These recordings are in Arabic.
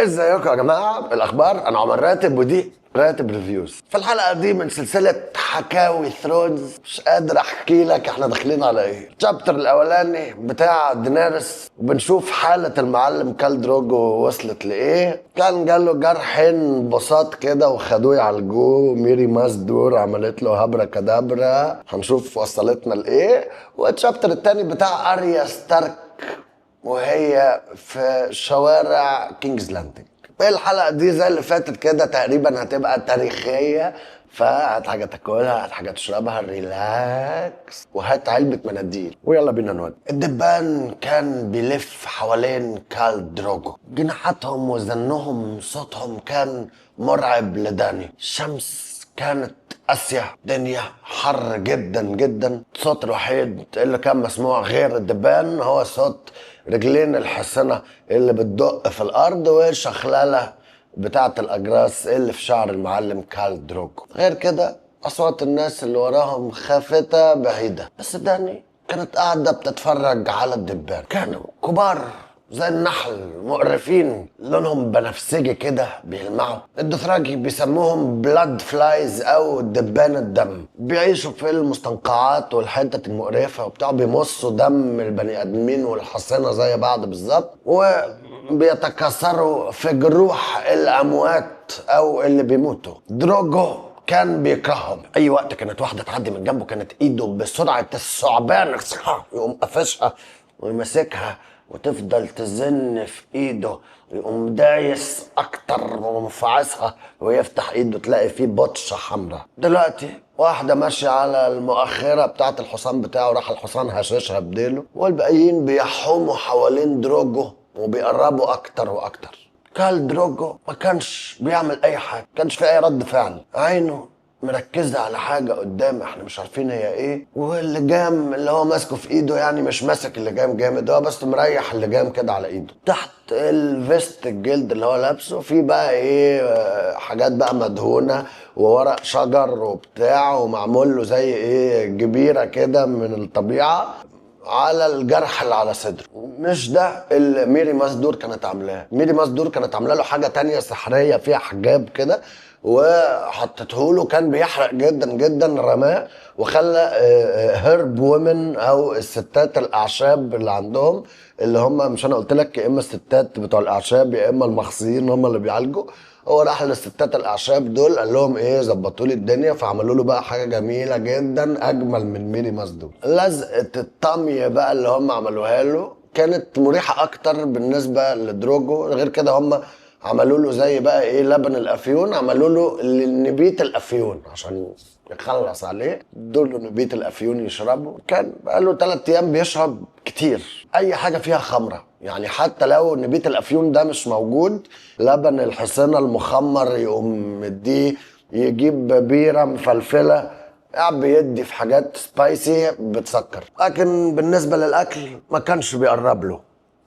ازيكم يا جماعه؟ الاخبار، انا عمر راتب ودي راتب ريفيوز. في الحلقه دي من سلسله حكاوي ثرونز مش قادر احكي لك احنا داخلين على ايه. الشابتر الاولاني بتاع دينيرس وبنشوف حاله المعلم كال دروجو وصلت لايه. كان جاله جرحين بساط كده وخدوه يعالجوه. ميري مازدور عملت له هبره كدابره، هنشوف وصلتنا لايه. والشابتر التاني بتاع اريا ستارك وهي في شوارع كينجز لاندنج. الحلقة دي زي اللي فاتت كده تقريبا هتبقى تاريخية، فهات حاجة تاكلها، هات حاجة تشربها، ريلاكس، وهات علبة مناديل ويلا بينا نودي. الدبان كان بيلف حوالين كال دروجو، جناحاتهم وزنهم صوتهم كان مرعب لداني. الشمس كانت قاسية، دنيا حر جدا جدا. الصوت الوحيد اللي كان مسموع غير الدبان هو صوت رجلين الحصنة اللي بتدق في الأرض والشخلالة بتاعة الأجراس اللي في شعر المعلم كال دروجو. غير كده أصوات الناس اللي وراهم خافتة بعيدة، بس داني كانت قاعدة بتتفرج على الدبان. كانوا كبار زي النحل، مقرفين، لونهم بنفسجي كده بيلمعوا. الدوثراكي بيسموهم بلاد فلايز او دبان الدم. بيعيشوا في المستنقعات والحتت المقرفه وبتاع، بيمصوا دم البني ادمين والحصينه زي بعض بالظبط، وبيتكاثروا في جروح الاموات او اللي بيموتوا. دروجو كان بيكرههم. اي وقت كانت واحده تعدي من جنبه كانت ايده بسرعه الثعبان يقوم قافشها ويمسكها وتفضل تزن في ايده، ويقوم دايس اكتر ومفعصها ويفتح ايده تلاقي فيه بطشه حمراء. دلوقتي واحده ماشيه على المؤخره بتاعه الحصان بتاعه، راح الحصان هشاشها بديله، والباقيين بيحوموا حوالين دروجو وبيقربوا اكتر واكتر. كال دروجو ما كانش بيعمل اي حاجه، ما كانش في اي رد فعل. عينه مركزة على حاجة قدام احنا مش عارفين هي ايه، واللجام اللي هو ماسكه في ايده يعني مش ماسك اللجام جامد، هو بس مريح اللجام كده على ايده. تحت الفيست الجلد اللي هو لابسه في بقى ايه، حاجات بقى مدهونة وورق شجر وبتاع، ومعمول له زي ايه جبيرة كده من الطبيعة على الجرح اللي على صدره. مش ده اللي ميري مازدور كانت عاملاه. ميري مازدور كانت عامله له حاجه تانية سحريه فيها حجاب كده وحطته له، كان بيحرق جدا جدا، رماه وخلى هيرب وومن او الستات الاعشاب اللي عندهم، اللي هم مش انا قلت لك يا اما الستات بتوع الاعشاب يا اما المخصيين هم اللي بيعالجوا. هو راح للستات الاعشاب دول قال لهم ايه ظبطوا لي الدنيا، فعملوا له بقى حاجه جميله جدا اجمل من ميري مازدور. لزقه الطمي بقى اللي هم عملوها له كانت مريحه اكتر بالنسبه لدروجو. غير كده هم عملوا له زي بقى ايه لبن الافيون، عملوا له نبيت الافيون عشان يخلص عليه، دول له نبيت الافيون يشربه. كان بقاله 3 ايام بيشرب كتير اي حاجه فيها خمره، يعني حتى لو نبيت الافيون ده مش موجود، لبن الحصينه المخمر يقوم مديه، يجيب بيره مفلفله، قاعد بيدي في حاجات سبايسي بتسكر. لكن بالنسبه للاكل ما كانش بيقرب له،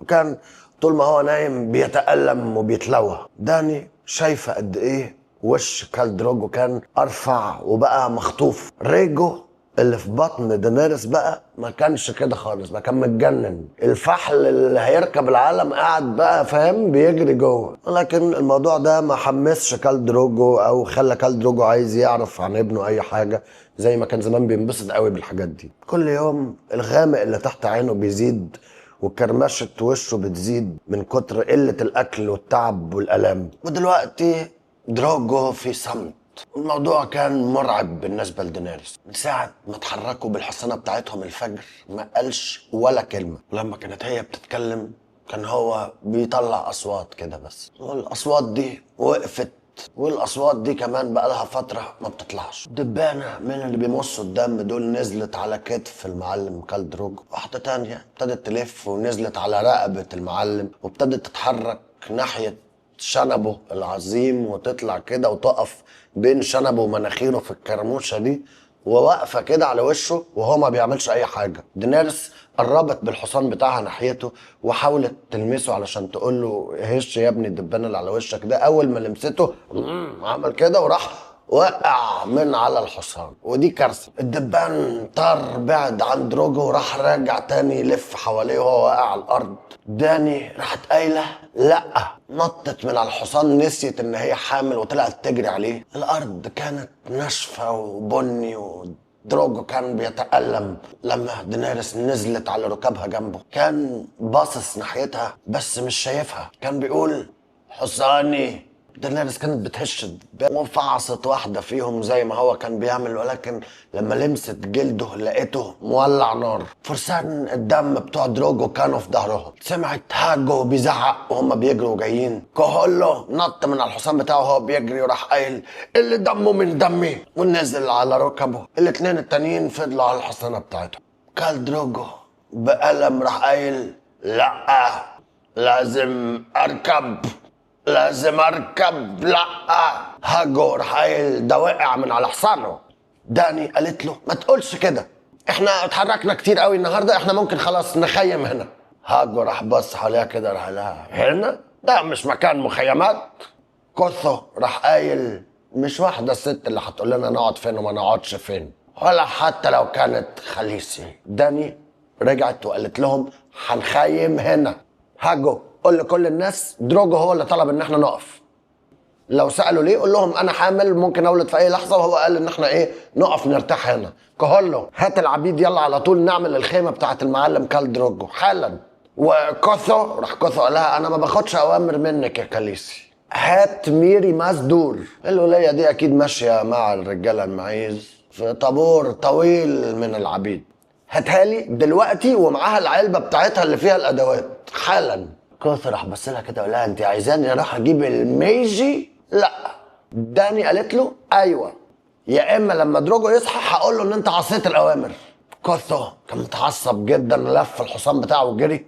كان طول ما هو نايم بيتألم وبيتلوى. داني شايفه قد ايه وش كال دروجو كان ارفع وبقى مخطوف. ريجو اللي في بطن دينيرس بقى ما كانش كده خالص، ما كان متجنن. الفحل اللي هيركب العالم قاعد بقى فاهم بيجري جوه. لكن الموضوع ده ما حمسش كال دروجو او خلى كال دروجو عايز يعرف عن ابنه اي حاجه زي ما كان زمان بينبسط قوي بالحاجات دي. كل يوم الغامق اللي تحت عينه بيزيد وكرمشة وشه بتزيد من كتر قلة الأكل والتعب والألام. ودلوقتي دروجو في صمت. الموضوع كان مرعب بالنسبة لدينيريس. من ساعة ما اتحركوا بالحصانة بتاعتهم الفجر ما قالش ولا كلمة. لما كانت هي بتتكلم كان هو بيطلع أصوات كده بس، والأصوات دي وقفت، والاصوات دي كمان بقالها فتره ما بتطلعش. دبانه من اللي بيمصوا الدم دول نزلت على كتف المعلم كال دروجو، واحده تانية ابتدت تلف ونزلت على رقبه المعلم وابتدت تتحرك ناحيه شنبه العظيم وتطلع كده وتقف بين شنبه ومناخيره في الكرموشه دي، وواقفه كده على وشه وهو ما بيعملش اي حاجه. دينيرس قربت بالحصان بتاعها ناحيته وحاولت تلمسه علشان تقول له هش يا ابني الدبانه اللي على وشك ده. اول ما لمسته عمل كده وراح وقع من على الحصان، ودي كارثه. الدبان طار بعد عن دروجو وراح راجع تاني يلف حواليه وهو واقع على الارض. داني راحت قايله لا، نطت من على الحصان، نسيت ان هي حامل وطلعت تجري عليه. الارض كانت ناشفه وبني دروجو كان بيتألم لما دينيريس نزلت على ركابها جنبه. كان باصص ناحيتها بس مش شايفها. كان بيقول حصاني. دينيريس كانت بتهش وفعصت واحدة فيهم زي ما هو كان بيعمل، ولكن لما لمست جلده لقيته مولع نار. فرسان الدم بتوع دروجو كانوا في ظهرهم. سمعت هاجو بيزعق وهم بيجروا جايين. كهولو نط من على الحصان بتاعه وهو بيجري وراح قايل اللي دمه من دمي ونزل على ركبه. الاتنين التانيين فضلوا على الحصانة بتاعتهم. كال دروجو بألم راح قايل لا، لازم اركب، لازم اركب. لا، هاجو راح قايل ده وقع من على حصانه. داني قالت له ما تقولش كده، احنا اتحركنا كتير قوي النهارده، احنا ممكن خلاص نخيم هنا. هاجو راح بص حواليها كده، راح لها هنا ده مش مكان مخيمات. كوثو راح قايل مش واحده الست اللي هتقول لنا نقعد فين وما نقعدش فين، ولا حتى لو كانت خليسي. داني رجعت وقالت لهم هنخيم هنا. هاجو قول لكل الناس دروجو هو اللي طلب ان احنا نقف. لو سالوا ليه قول لهم انا حامل ممكن اولد في اي لحظه، وهو قال ان احنا نقف نرتاح هنا. كهولو هات العبيد يلا على طول نعمل الخيمه بتاعه المعلم كال دروجو حالا. وكوثو راح كوثو قال لها انا ما باخدش اوامر منك يا كاليسي. هات ميري مازدور. الولايه دي اكيد ماشيه مع الرجاله المعيز في طابور طويل من العبيد. هاتها لي دلوقتي ومعاها العلبه بتاعتها اللي فيها الادوات حالا. كوثو راح بص لها كده وقال لها انت عايزاني اروح اجيب الميجي؟ لا. داني قالت له ايوه، يا اما لما دروجو يصحى هقول له ان انت عصيت الاوامر. كوثو كان متعصب جدا، لف الحصان بتاعه وجري.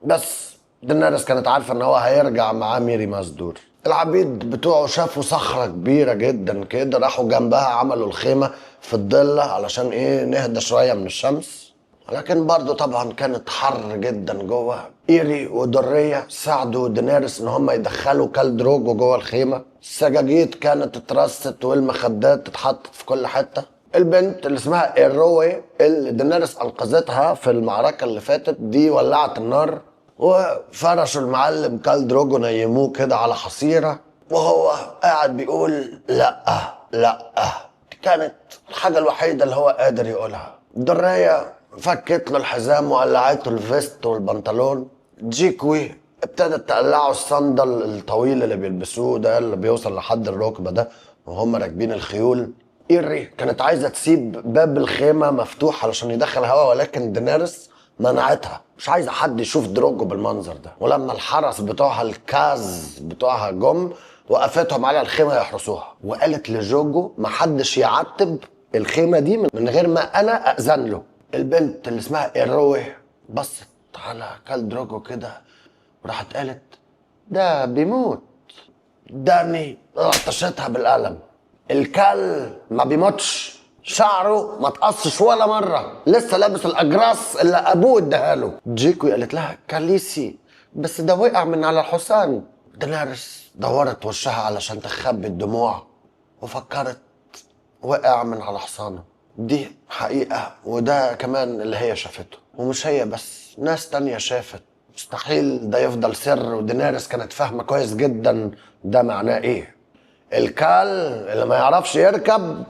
بس دينيريس كانت عارفه ان هو هيرجع معاه ميري مازدور. العبيد بتوعه شافوا صخره كبيره جدا كده، راحوا جنبها عملوا الخيمه في الضله علشان نهدى شويه من الشمس. لكن برضو طبعا كانت حر جدا جوه. ايري ودورية ساعدوا دينيريس ان هم يدخلوا كال دروجو جوه الخيمه. السجاجيد كانت اترست والمخدات اتحطت في كل حته. البنت اللي اسمها ايروي اللي دينيريس انقذتها في المعركه اللي فاتت دي ولعت النار، وفرشوا المعلم كال دروجو نيموه كده على حصيره وهو قاعد بيقول لا لا. دي كانت الحاجه الوحيده اللي هو قادر يقولها. دورية فكت له الحزام وقلعته الفيست والبنطلون. جيكوي ابتدت تقلعه الصندل الطويل اللي بيلبسوه ده اللي بيوصل لحد الركبه ده وهم راكبين الخيول. ايري كانت عايزه تسيب باب الخيمه مفتوح علشان يدخل هواء، ولكن دينيريس منعتها، مش عايزه حد يشوف دروجو بالمنظر ده. ولما الحرس بتوعها الكاز بتوعها جم وقفتهم على الخيمه يحرسوها، وقالت لجوجو محدش يعتب الخيمه دي من غير ما انا اذن له. البنت اللي اسمها ايروي بصت على كال دروجو كده وراحت قالت ده بيموت. داني لطشتها بالقلم. الكل ما بيموتش، شعره ما تقصش ولا مره، لسه لابس الاجراس اللي ابوه اداهاله. جيكوي قالت لها كاليسي بس ده وقع من على الحصان. دينيريس دورت وشها علشان تخبي الدموع وفكرت وقع من على حصانه. دي حقيقة وده كمان اللي هي شافته، ومش هي بس، ناس تانية شافت. مستحيل ده يفضل سر، ودينيريس كانت فاهمة كويس جدا ده معناه ايه. الكال اللي ما يعرفش يركب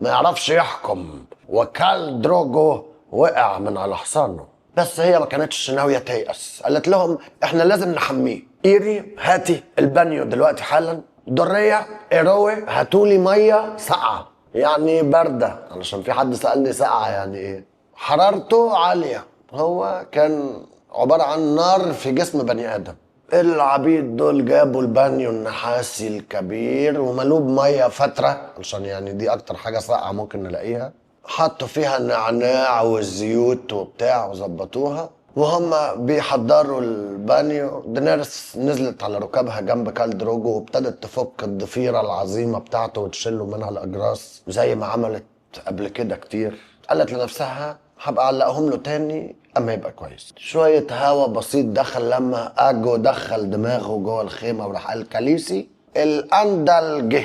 ما يعرفش يحكم، وكال دروجو وقع من على حصانه. بس هي ما كانتش ناوية تيأس، قالت لهم احنا لازم نحميه. ايري هاتي البانيو دلوقتي حالا. دورية ايروي هاتولي مية ساقعة يعني باردة، علشان في حد سألني ساقعة يعني ايه. حرارته عالية، هو كان عبارة عن نار في جسم بني آدم. العبيد دول جابوا البانيو النحاسي الكبير وملوه بميه فتره علشان يعني دي اكتر حاجه ساقعه ممكن نلاقيها. حطوا فيها النعناع والزيوت وبتاع وظبطوها. وهم بيحضروا البانيو دينيريس نزلت على ركابها جنب كال دروجو وابتدت تفك الضفيره العظيمه بتاعته وتشيله منها الاجراس زي ما عملت قبل كده كتير. قالت لنفسها هبقى اعلقهم له تاني اما يبقى كويس. شويه هوا بسيط دخل لما اجو دخل دماغه جوه الخيمه وراح قال كاليسي الاندل جه.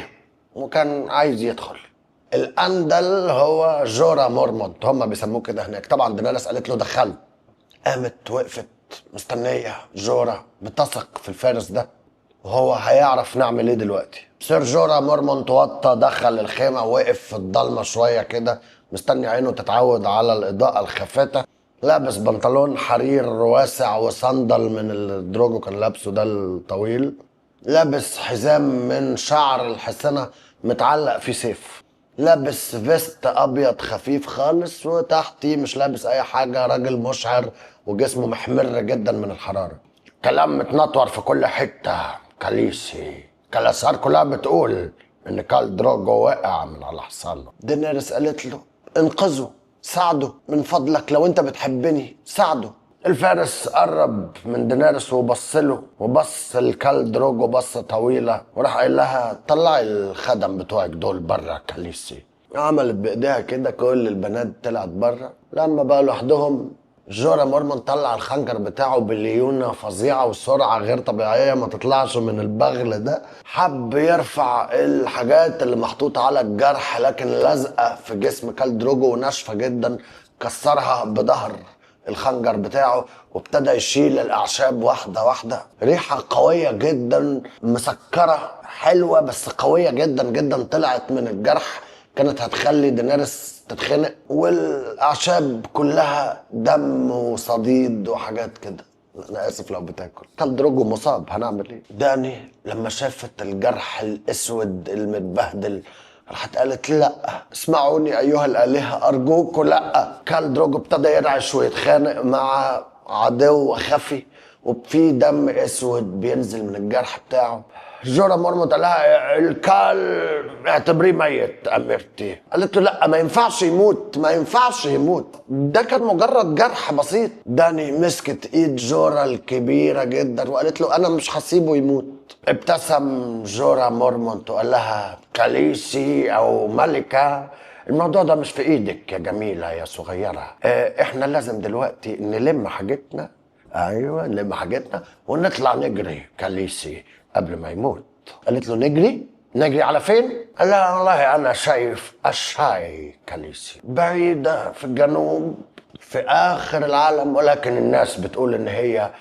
وكان عايز يدخل. الاندل هو جورا مورمونت، هم بيسموه كده هناك. طبعا دينيريس قالت له دخله. قامت وقفت مستنيه جورا، بتثق في الفارس ده، وهو هيعرف نعمل ايه دلوقتي. سير جورا مورمونت وطى دخل الخيمه، وقف في الضلمه شويه كده مستني عينه تتعود على الاضاءه الخافته. لابس بنطلون حرير واسع وصندل من الدروجو كان لابسه ده الطويل. لابس حزام من شعر الحصنة متعلق فيه سيف. لابس فيست ابيض خفيف خالص، وتحتي مش لابس اي حاجة. راجل مشعر وجسمه محمر جدا من الحرارة. كلام متنطور في كل حتة. كاليسي كالاسار كلها بتقول ان كال دروجو وقع من على حصانه. دينيريس قالت له انقذه، ساعده من فضلك، لو انت بتحبني ساعده. الفارس قرب من دينيريس وبص له، وبص الكال دروجو بصه طويله، وراح قايل لها طلعي الخدم بتوعك دول بره كاليسي. عملت بايديها كده، كل البنات طلعت بره. لما بقى لوحدهم جورا مورمون طلع الخنجر بتاعه بليونة فظيعة وسرعة غير طبيعية ما تطلعش من البغل ده. حب يرفع الحاجات اللي محطوطة على الجرح لكن لازقة في جسم كال دروجو وناشفة جدا. كسرها بظهر الخنجر بتاعه وابتدى يشيل الأعشاب واحدة واحدة. ريحة قوية جدا مسكرة حلوة بس قوية جدا جدا طلعت من الجرح، كانت هتخلي دينيريس تتخنق. والاعشاب كلها دم وصديد وحاجات كده. انا اسف لو بتاكل. كان دروجو مصاب، هنعمل ايه؟ داني لما شافت الجرح الاسود المتبهدل راحت قالت لا، اسمعوني ايها الالهه ارجوكوا لا. كال دروجو ابتدى يرعش ويتخانق مع عدو خفي، وفي دم اسود بينزل من الجرح بتاعه. جورا مورمونت قال لها الكال اعتبريه ميت اميرتي. قالت له لا، ما ينفعش يموت، ما ينفعش يموت، ده كان مجرد جرح بسيط. داني مسكت ايد جورا الكبيره جدا وقالت له انا مش هسيبه يموت. ابتسم جورا مورمونت وقال لها كاليسي او ملكه، الموضوع ده مش في ايدك يا جميله يا صغيره. احنا لازم دلوقتي نلم حاجتنا. ايوه نلم حاجتنا ونطلع نجري كاليسي قبل ما يموت. قالت له نجري؟ نجري على فين؟ قال لها والله انا شايف اشاي كاليسي بعيده في الجنوب في اخر العالم، ولكن الناس بتقول ان هي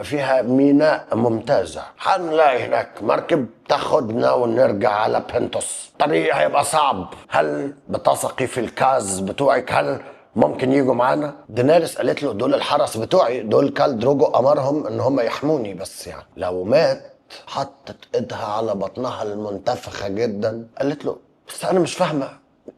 فيها ميناء ممتازة. هنلاقي هناك مركب تاخدنا ونرجع على بنتوس. الطريق هيبقى صعب. هل بتثقي في الكاز بتوعك؟ هل ممكن يجوا معانا؟ دينيريس قالت له دول الحرس بتوعي، دول كال دروجو امرهم ان هم يحموني، بس يعني لو مات. حطت ايدها على بطنها المنتفخة جدا قالت له بس انا مش فاهمة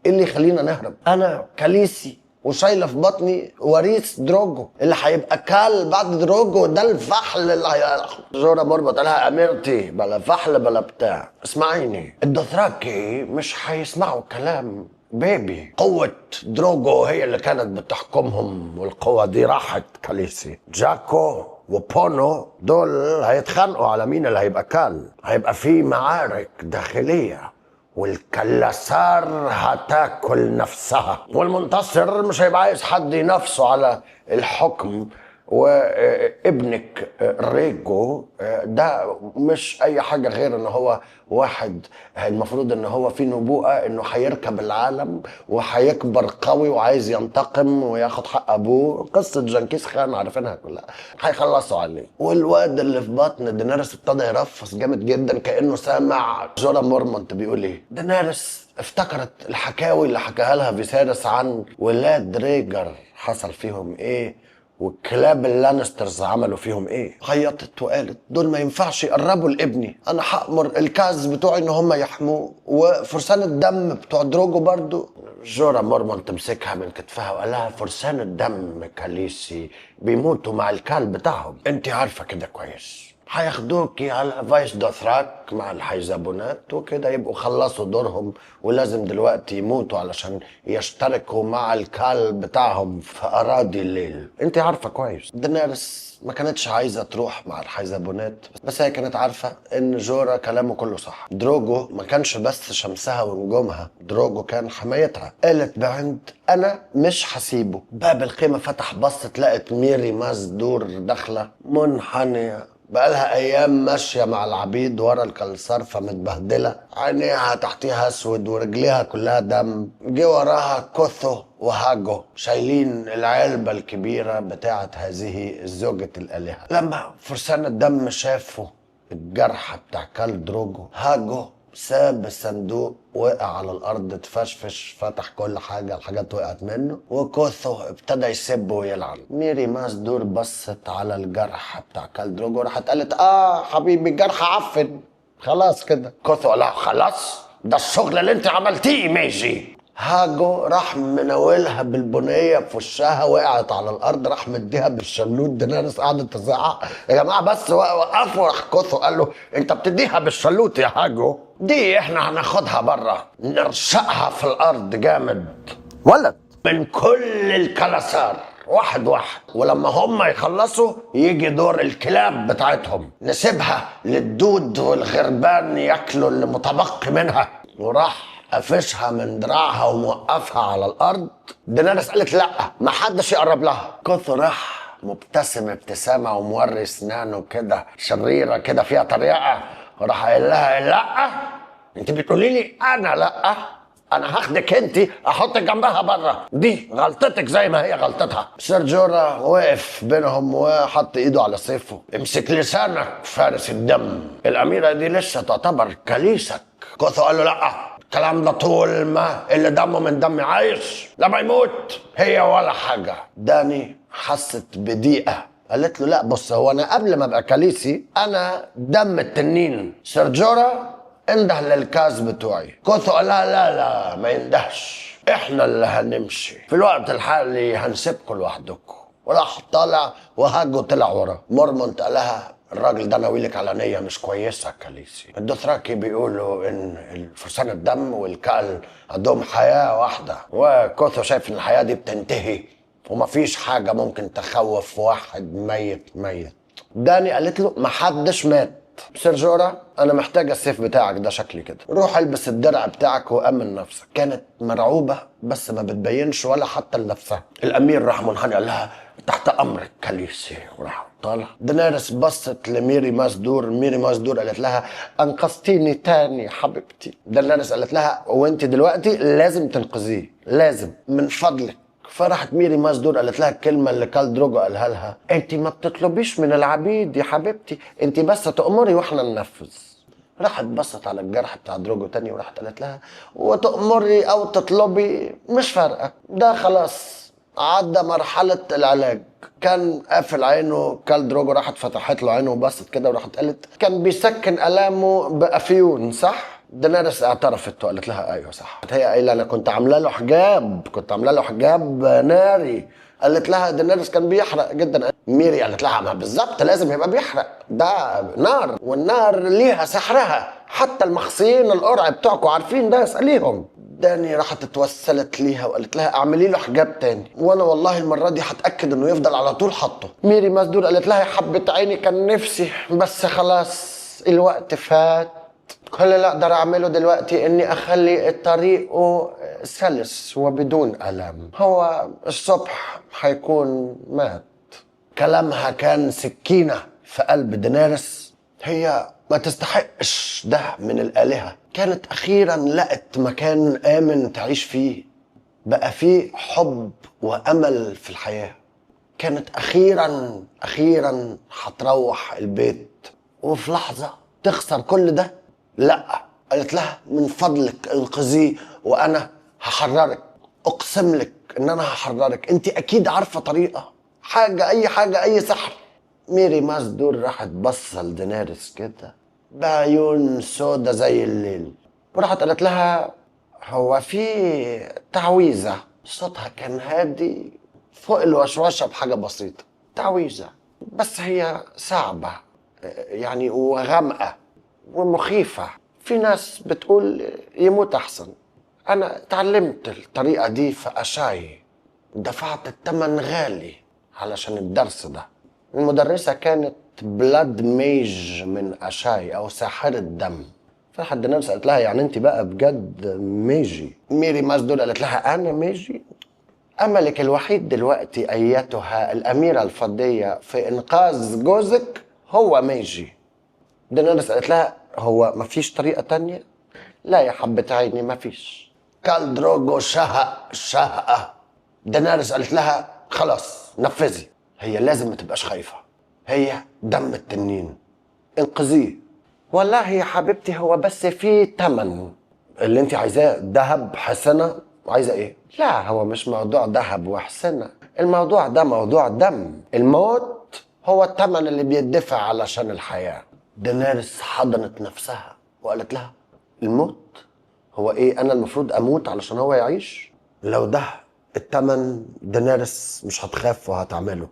ايه اللي يخلينا نهرب؟ انا كاليسي وشايله في بطني وريث دروجو اللي هيبقى كال بعد دروجو، ده الفحل اللي جورا مورمونت قالها اميرتي بلا فحل بلا بتاع. اسمعيني، الدوثراكي مش هيسمعوا كلام بيبي. قوة دروجو هي اللي كانت بتحكمهم، والقوة دي راحت كاليسي. جاكو وبونو دول هيتخانقوا على مين اللي هيبقى كال. هيبقى في معارك داخلية، والكلاسار هتاكل نفسها، والمنتصر مش هيبقى عايز حد ينافسه على الحكم. وابنك ريجو ده مش اي حاجة غير ان هو واحد المفروض ان هو في نبوءة انه هيركب العالم وهيكبر قوي وعايز ينتقم وياخد حق ابوه. قصة جنكيز خان عارفينها كلها، هيخلصوا عليه. والواد اللي في بطن دينيريس ابتدى يرفص جامد جدا كأنه سامع جورا مورمونت بيقول ايه. دينيريس افتكرت الحكاوي اللي حكاها لها فيسيريس عن ولاد ريجر حصل فيهم ايه، والكلاب اللانسترز عملوا فيهم ايه. خيطت وقالت دول ما ينفعش يقربوا لابني، انا هأمر الكاز بتوعي ان هم يحموه، وفرسان الدم بتوع دروجو برضو. جورا مورمون تمسكها من كتفها وقال لها فرسان الدم كاليسي بيموتوا مع الكال بتاعهم، انت عارفة كده كويس. هياخدوكي على فايس دوثراك مع الحيزابونات وكده يبقوا خلصوا دورهم، ولازم دلوقتي يموتوا علشان يشتركوا مع الكال بتاعهم في اراضي الليل. انت عارفه كويس. دينيريس ما كانتش عايزه تروح مع الحيزابونات، بس هي كانت عارفه ان جورا كلامه كله صح. دروجو ما كانش بس شمسها ونجومها، دروجو كان حمايتها. قالت بعند انا مش هسيبه. باب الخيمه فتح، بصت لقت ميري مازدور داخله منحنيه بقالها ايام ماشيه مع العبيد ورا الكلصرفه متبهدله، عينيها تحتيها اسود ورجليها كلها دم. جه وراها كوثو وهاجو شايلين العلبه الكبيره بتاعه هذه زوجة الالهه. لما فرسان الدم شافوا الجرح بتاع كال دروجو، هاجو ساب الصندوق، وقع على الارض، اتفشفش، فتح كل حاجه، الحاجات وقعت منه، وكوثو ابتدى يسب ويلعن. ميري ماسدور بصت على الجرح بتاع كالدروجو، راحت قالت حبيبي الجرح عفن خلاص كده. كوثو قال لها خلاص؟ ده الشغل اللي انت عملتيه ميجي. هاجو راح مناولها بالبنيه في وشها، وقعت على الارض، راح مديها بالشلوت. دينيريس قعدت تزعق يا جماعه بس وقفوا. راح كوثو قال له انت بتديها بالشلوت يا هاجو؟ دي احنا هناخدها بره نرشقها في الارض جامد ولد من كل الكلاسار واحد واحد، ولما هم يخلصوا يجي دور الكلاب بتاعتهم، نسيبها للدود والغربان ياكلوا اللي متبقي منها. وراح قفشها من دراعها وموقفها على الارض. دينيريس قالت لا ما حدش يقرب لها. كوثو راح مبتسم ابتسامه وموري اسنانه كده شريره كده فيها طريقه، وراح قايل لها لا انت بتقولي لي انا لا، انا هاخدك انت احطك جنبها بره، دي غلطتك زي ما هي غلطتها. سير جورا وقف بينهم وحط ايده على سيفه. امسك لسانك فارس الدم، الاميره دي لسه تعتبر كليسك. كوثو قال له لا، الكلام ده طول ما اللي دمه من دمي عايش لما يموت هي ولا حاجه. داني حست بضيقه، قالت له لا بص، هو انا قبل ما ابقى كاليسي انا دم التنين. سير جورا انده للكاز بتوعي. كوثو قال لها لا لا ما يندهش، احنا اللي هنمشي في الوقت الحالي، هنسيبكم لوحدكم. وراح طالع وهاجو طلع وراه. مورمونت قال لها الراجل ده ناويلك على نيه مش كويسه كاليسي. الدوثراكي بيقولوا ان الفرسان الدم والكال عندهم حياه واحده، وكوثو شايف ان الحياه دي بتنتهي ومفيش حاجه ممكن تخوف واحد ميت. داني قالت له محدش مات. سير جورا انا محتاجه السيف بتاعك ده شكلي كده، روح البس الدرع بتاعك وامن نفسك. كانت مرعوبه بس ما بتبينش ولا حتى لنفسها. الامير راح منحني قال لها تحت امرك كاليسي، وراح طالع. دينيريس بصت لميري ماسدور. ميري ماسدور قالت لها انقذتيني تاني حبيبتي. دينيريس قالت لها وانت دلوقتي لازم تنقذيه، لازم من فضلك. فرحت ميري ماسدور قالت لها الكلمه اللي كال دروجو قالها لها، انت ما بتطلبيش من العبيد يا حبيبتي، انت بس تأمري واحنا ننفذ. راحت بصت على الجرح بتاع دروجو تاني وراحت قالت لها وتأمري او تطلبي مش فارقه، ده خلاص عدى مرحله العلاج. كان قافل عينه كال دروجو، راحت فتحت له عينه وبصت كده وراحت قالت كان بيسكن الامه بافيون صح؟ دينيريس اعترفت وقالت لها ايوه صح. هي قايله انا كنت عامله له حجاب، كنت عامله له حجاب ناري. قالت لها دينيريس كان بيحرق جدا. ميري قالت لها ما بالظبط لازم يبقى بيحرق، ده نار والنار ليها سحرها، حتى المخصيين القرع بتوعكم عارفين ده، اساليهم. داني راحت اتوسلت ليها وقالت لها اعملي له حجاب تاني، وانا والله المره دي هتاكد انه يفضل على طول حاطه. ميري ماسدور قالت لها يا حبه عيني كان نفسي بس خلاص الوقت فات. كل اللي اقدر اعمله دلوقتي اني اخلي الطريق سلس وبدون الم، هو الصبح هيكون مات. كلامها كان سكينه في قلب دينيريس، هي ما تستحقش ده من الالهه. كانت اخيرا لقت مكان امن تعيش فيه، بقى فيه حب وامل في الحياه. كانت اخيرا هتروح البيت، وفي لحظه تخسر كل ده. لا، قالت لها من فضلك انقذيه وانا هحررك، اقسم لك ان انا هحررك، انت اكيد عارفه طريقه، اي حاجه اي سحر. ميري ماسدور راحت بصه لدينيريس كده بعيون سودا زي الليل، وراحت قالت لها هو في تعويذه. صوتها كان هادي فوق الوشوشه بحاجه بسيطه. تعويذه بس هي صعبه يعني وغامقه ومخيفة، في ناس بتقول يموت أحسن. أنا اتعلمت الطريقة دي في أشاي، دفعت الثمن غالي علشان الدرس ده. المدرسة كانت بلاد ميج من أشاي أو ساحرة دم. فحد نفسه قالت لها يعني أنت بقى بجد ميجي؟ ميري ماسدور قالت لها أنا ميجي؟ أملك الوحيد دلوقتي أيتها الأميرة الفضية في إنقاذ جوزك هو ما يجي. دينيريس قالت لها هو ما فيش طريقة تانية؟ لا يا حبة عيني ما فيش. كال دروجو شهق شهقة. دينيريس قالت لها خلاص نفذي، هي لازم ما تبقاش خايفة، هي دم التنين، انقذيه. والله يا حبيبتي هو بس في تمن. اللي انت عايزاه ذهب حسنة، عايزة ايه؟ لا هو مش موضوع ذهب وحسنة، الموضوع ده موضوع دم. الموت هو التمن اللي بيدفع علشان الحياة. دينيريس حضنت نفسها وقالت لها الموت؟ هو ايه انا المفروض اموت علشان هو يعيش؟ لو ده التمن دينيريس مش هتخاف وهتعمله.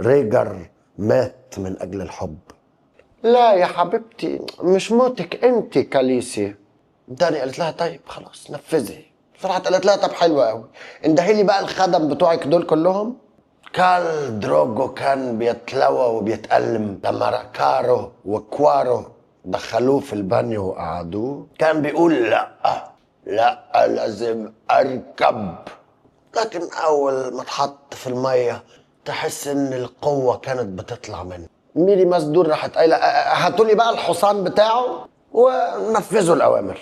ريجر مات من اجل الحب. لا يا حبيبتي مش موتك انت كاليسي. داني قالت لها طيب خلاص نفذي. فرحت قالت لها طب حلوة قوي، اندهي لي بقى الخدم بتوعك دول كلهم. كال دروجو كان بيتلوى وبيتألم لما راكارو وكوارو دخلوه في البانيو وقعدوه. كان بيقول لا لا لازم اركب، لكن اول ما اتحط في الميه تحس ان القوه كانت بتطلع منه. ميري ماسدور راحت قايله هاتوا لي بقى الحصان بتاعه ونفذوا الاوامر.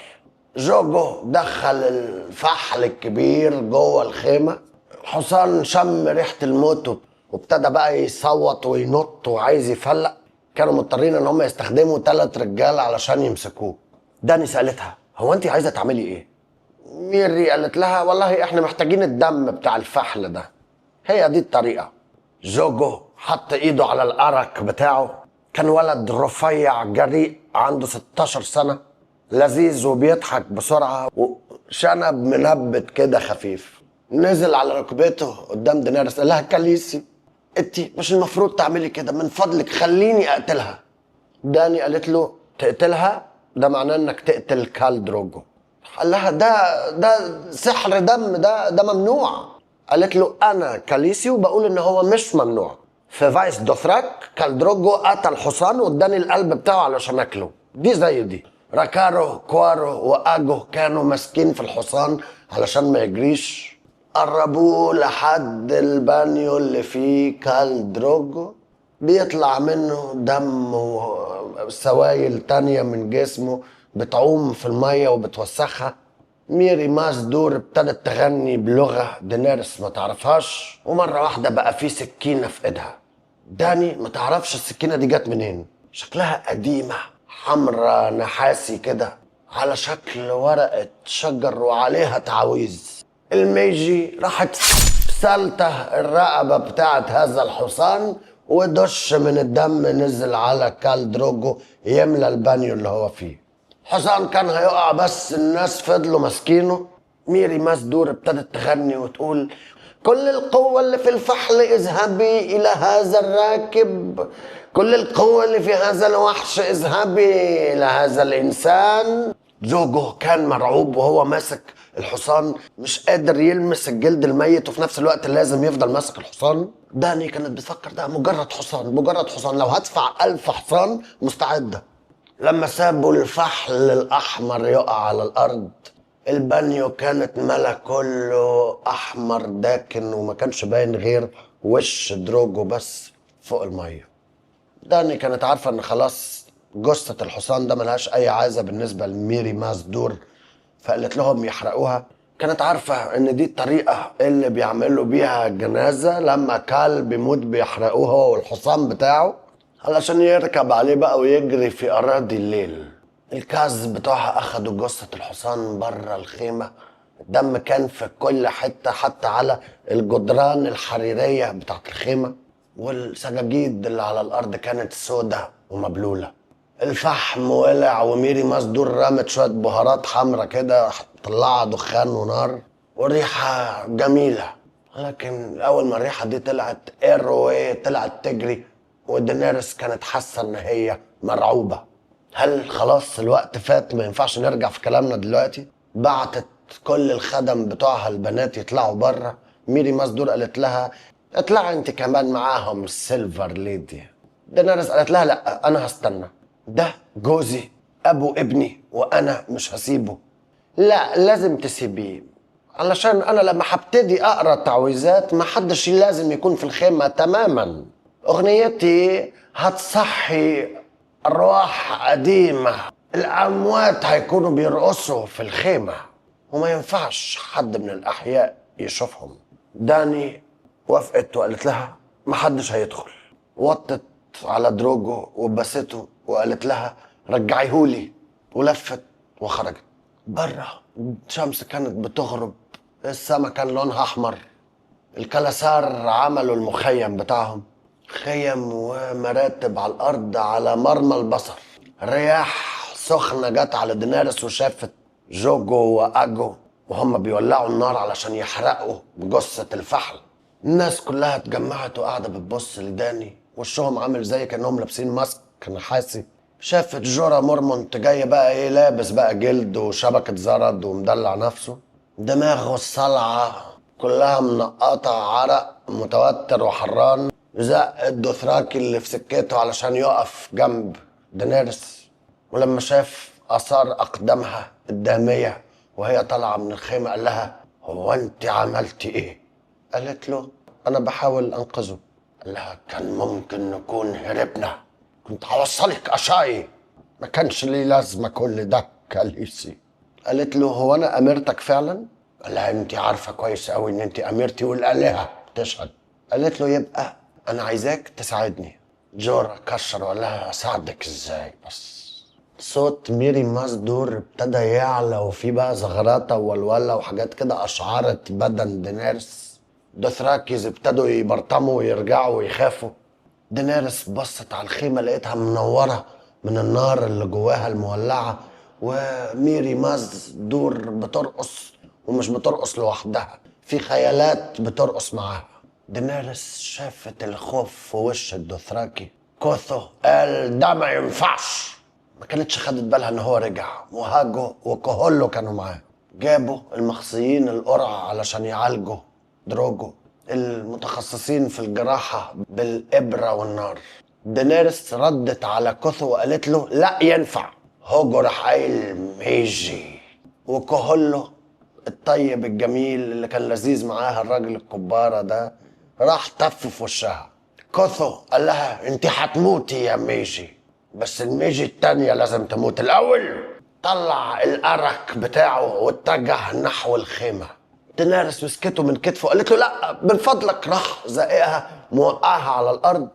جوجو دخل الفحل الكبير جوه الخيمه. الحصان شم ريحه الموت وابتدى بقى يصوت وينط وعايز يفلق. كانوا مضطرين ان هم يستخدموا 3 رجال علشان يمسكوه. داني سالتها هو انت عايزه تعملي ايه؟ ميري قالت لها والله احنا محتاجين الدم بتاع الفحل ده، هي دي الطريقة. جوجو حط ايده على الارك بتاعه. كان ولد رفيع جريء عنده 16 سنة، لذيذ وبيضحك بسرعة وشنب منبت كده خفيف. نزل على ركبته قدام دينيريس قال لها كاليسي انت مش المفروض تعملي كده، من فضلك خليني اقتلها. داني قالت له تقتلها ده معناه انك تقتل كال دروجو. قال لها ده سحر دم، ده ممنوع. قالت له انا كاليسيو بقول ان هو مش ممنوع. في فايس دوثراك كال دروجو قتل حصان واداني القلب بتاعه علشان اكله، دي زي دي. راكارو كوارو واجو كانوا ماسكين في الحصان علشان ما يجريش. قربوه لحد البانيو اللي فيه كال دروجو، بيطلع منه دم وسوائل تانية من جسمه بتعوم في المية وبتوسخها. ميري ماسدور ابتدت تغني بلغة دينيريس ما تعرفهاش، ومرة واحدة بقى في سكينة في ايدها. داني ما تعرفش السكينة دي جت منين، شكلها قديمة حمرا نحاسي كده على شكل ورقة شجر وعليها تعويذ. الميجي راحت سلته الرقبة بتاعت هذا الحصان ودش من الدم نزل على كال دروجو يملى البانيو اللي هو فيه. حصان كان هيقع بس الناس فضلوا ماسكينه. ميري ماسدور ابتدت تغني وتقول كل القوة اللي في الفحل اذهبي إلى هذا الراكب، كل القوة اللي في هذا الوحش اذهبي إلى هذا الإنسان. جوجو كان مرعوب وهو ماسك الحصان، مش قادر يلمس الجلد الميت وفي نفس الوقت لازم يفضل ماسك الحصان. داني كانت بتفكر ده مجرد حصان، مجرد حصان، لو هدفع 1000 حصان مستعدة. لما سابوا الفحل الأحمر يقع على الأرض، البانيو كانت ملا كله أحمر داكن وما كانش باين غير وش دروجو بس فوق المية. داني كانت عارفة إن خلاص جثة الحصان ده ملهاش أي عازة بالنسبة لميري ماسدور، فقالت لهم يحرقوها. كانت عارفة إن دي الطريقة اللي بيعملوا بيها الجنازة، لما كال بيموت بيحرقوه هو والحصان بتاعه علشان يركب عليه بقى ويجري في أراضي الليل. الكاز بتوعها أخدوا جثة الحصان بره الخيمة، الدم كان في كل حتة حتى على الجدران الحريرية بتاعت الخيمة، والسجاجيد اللي على الأرض كانت سودة ومبلولة. الفحم ولع وميري ماسدور رمت شوية بهارات حمرة كده طلعها دخان ونار وريحة جميلة. لكن أول ما الريحة دي طلعت إيروي طلعت تجري، ودينيريس كانت حاسة إن هي مرعوبة. هل خلاص الوقت فات ما ينفعش نرجع في كلامنا دلوقتي؟ بعتت كل الخدم بتوعها البنات يطلعوا بره. ميري ماسدور قالت لها اطلعي انت كمان معاهم السيلفر ليدي. دينيريس قالت لها لا انا هستنى، ده جوزي ابو ابني وانا مش هسيبه. لا لازم تسيبيه، علشان انا لما هبتدي اقرا تعويذات محدش لازم يكون في الخيمه تماما. اغنيتي هتصحي أرواح قديمة، الأموات هيكونوا بيرقصوا في الخيمة وما ينفعش حد من الأحياء يشوفهم. داني وافقت وقالت لها محدش هيدخل، وطت على دروجو وبسته وقالت لها رجعيهولي، ولفت وخرجت. بره الشمس كانت بتغرب، السما كان لونها أحمر. الكلاسار عملوا المخيم بتاعهم، خيم ومراتب على الأرض على مرمى البصر. رياح سخنة جت على دينيريس وشافت جوجو وأجو وهم بيولعوا النار علشان يحرقوا بجثة الفحل. الناس كلها اتجمعت وقاعدة بتبص لداني، وشهم عامل زي كأنهم لابسين ماسك نحاسي. شافت جورا مورمونت جاي بقى ايه، لابس بقى جلد وشبكة زرد ومدلع نفسه، دماغه الصلعة كلها منقطة عرق، متوتر وحران. زق الدوثراكي اللي في سكته علشان يقف جنب دينيريس، ولما شاف آثار أقدامها الدامية وهي طالعة من الخيمة قال لها هو أنت عملتي إيه؟ قالت له أنا بحاول أنقذه. قال لها كان ممكن نكون هربنا، كنت هوصلك أشاي، ما كانش لي لازمة كل ده كاليسي. قالت له هو أنا أميرتك فعلا؟ قال لها أنت عارفة كويس أوي إن أنت أميرتي والآلهة تشهد. قالت له يبقى أنا عايزاك تساعدني. جورا كشر وقال لها أساعدك إزاي بس؟ صوت ميري مازدور ابتدى يعلى، وفي بقى زغراطة وولولة وحاجات كده أشعرت بدن دينيريس. دوثراكيز ابتدوا يبرطموا ويرجعوا ويخافوا. دينيريس بصت على الخيمة لقيتها منورة من النار اللي جواها المولعة، وميري مازدور بترقص، ومش بترقص لوحدها، في خيالات بترقص معاها. دينيريس شافت الخوف في وش الدوثراكي. كوثو قال ده ما ينفعش. ما كانتش خدت بالها ان هو رجع، وهاجو وكهولو كانوا معاه. جابوا المخصيين القرعة علشان يعالجوا دروجو، المتخصصين في الجراحة بالإبرة والنار. دينيريس ردت على كوثو وقالت له لا ينفع. هوجو راح قايل ميجي، وكهولو الطيب الجميل اللي كان لذيذ معاها الراجل الكبارة ده راح تف في وشها. كوثو قال لها انت هتموتي يا ميجي، بس الميجي التانية لازم تموت الأول. طلع الأرك بتاعه واتجه نحو الخيمة. دينيريس مسكته من كتفه قالت له لا من فضلك، راح زقها موقعها على الأرض.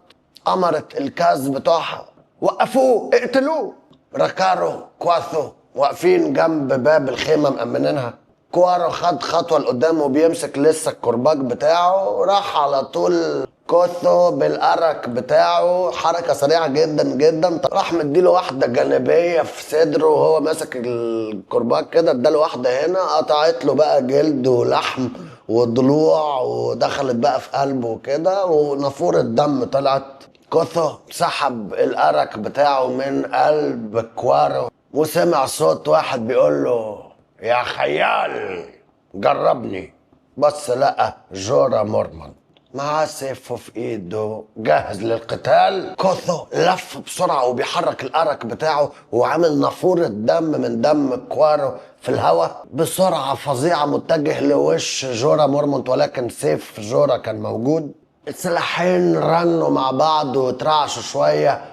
أمرت الكاز بتوعها وقفوه اقتلوه. ركارو كواثو واقفين جنب باب الخيمة مأمنينها. كوارو خد خطوة لقدام وبيمسك لسه الكرباج بتاعه، راح على طول كوثو بالأرك بتاعه حركة سريعة جدا جدا، راح مديله واحدة جانبية في صدره وهو ماسك الكرباج كده، اداله واحدة هنا قطعت له بقى جلد ولحم وضلوع ودخلت بقى في قلبه كده، ونافورة دم طلعت. كوثو سحب الأرك بتاعه من قلب كوارو، وسمع صوت واحد بيقول له يا خيال جربني. بس لقى جورا مورمونت معاه سيفه في ايده جاهز للقتال. كوثو لف بسرعة وبيحرك الأرك بتاعه وعامل نافورة دم من دم كوارو في الهواء بسرعة فظيعة متجه لوش جورا مورمونت، ولكن سيف جورا كان موجود. السلاحين رنوا مع بعض وترعشوا شوية.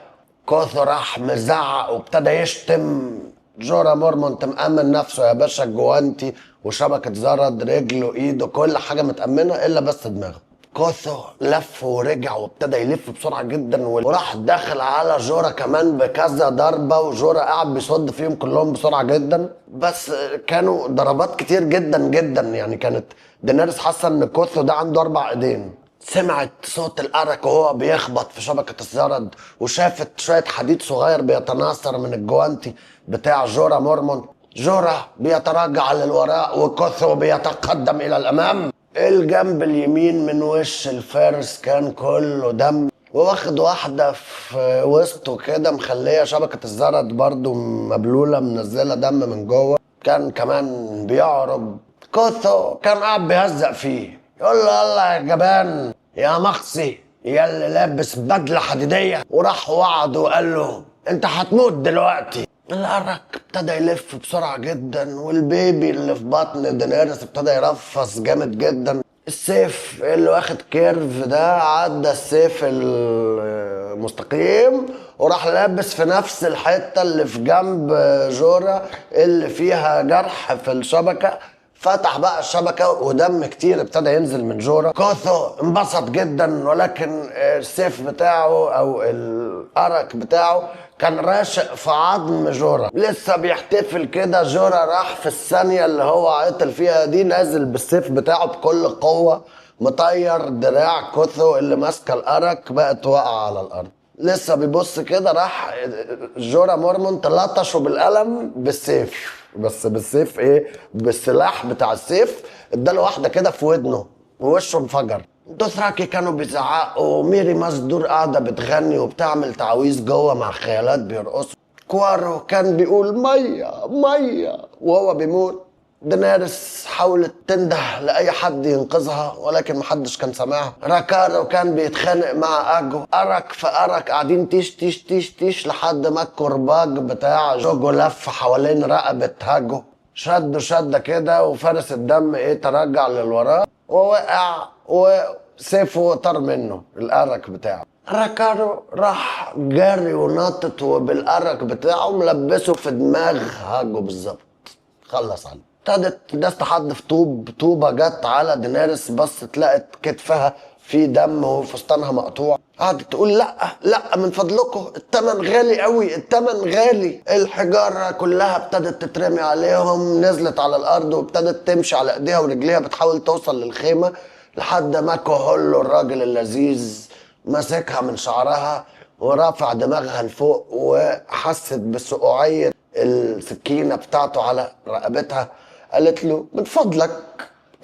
كوثو راح مزعق وابتدى يشتم. جورا مورمونت مأمن نفسه يا باشا، جوانتي وشبكة زرد، رجله ايده كل حاجة متأمنة إلا بس دماغه. كوثو لف ورجع وابتدى يلف بسرعة جدا، وراح داخل على جورا كمان بكذا ضربة، وجورا قاعد بيصد فيهم كلهم بسرعة جدا، بس كانوا ضربات كتير جدا جدا. يعني كانت دينيريس حاسة ان كوثو ده عنده 4 ايدين. سمعت صوت الأرك وهو بيخبط في شبكة الزرد، وشافت شوية حديد صغير بيتناثر من الجوانتي بتاع جورا مورمونت. جورا بيتراجع للوراء وكوثو بيتقدم إلى الأمام. الجنب اليمين من وش الفارس كان كله دم، وواخد واحدة في وسطه كده مخلية شبكة الزرد برضو مبلولة منزلة دم من جوه، كان كمان بيعرج. كوثو كان قاعد بيهزق فيه يقول له يلا يا جبان يا مخصي يا اللي لابس بدلة حديدية، وراح وعده وقال له انت هتموت دلوقتي. الأرك ابتدى يلف بسرعة جدا، والبيبي اللي في بطن دينيريس ابتدى يرفص جامد جدا. السيف اللي واخد كيرف ده عدى السيف مستقيم، وراح لابس في نفس الحتة اللي في جنب جورا اللي فيها جرح في الشبكة. فتح بقى الشبكة ودم كتير ابتدى ينزل من جورا. كوثو انبسط جدا، ولكن السيف بتاعه او الارك بتاعه كان راشق في عظم جورا. لسه بيحتفل كده، جورا راح في الثانية اللي هو عطل فيها دي نازل بالسيف بتاعه بكل قوة، مطير دراع كوثو اللي ماسكة الارك، بقت واقعة على الارض. لسه بيبص كده، راح جورا مورمونت لطشه بالقلم بالسيف، بس بالسيف ايه، بالسلاح بتاع السيف، اداله واحده كده في ودنه ووشه انفجر. دوثراكي كانوا بيزعقوا، ميري مازدور قاعده بتغني وبتعمل تعويذ جوه مع خيالات بيرقصوا. كوارو كان بيقول ميه ميه وهو بيموت. دينيريس حاولت تنده لأي حد ينقذها، ولكن محدش كان سامعها. راكارو كان بيتخانق مع أجو، أرك في أرك قاعدين تيش تيش تيش تيش لحد ما الكرباج بتاع جوجو لف حوالين رقبة هاجو، شده شده كده، وفارس الدم ايه ترجع للوراء ووقع وسيفه طار منه الأرك بتاعه. راكارو راح جاري ونطط وبالأرك بتاعه ملبسه في دماغ هاجو بالظبط، خلص عليه. ابتدت الناس تحدف طوبه جت على دينيريس، بصت لقت كتفها في دم وفستانها مقطوع. قعدت تقول لا لا من فضلكم، التمن غالي قوي، التمن غالي. الحجاره كلها ابتدت تترمي عليهم، نزلت على الارض وابتدت تمشي على ايديها ورجليها بتحاول توصل للخيمه، لحد ما كهولو الراجل اللذيذ مسكها من شعرها ورافع دماغها لفوق، وحست بسقوعيه السكينه بتاعته على رقبتها. قالت له من فضلك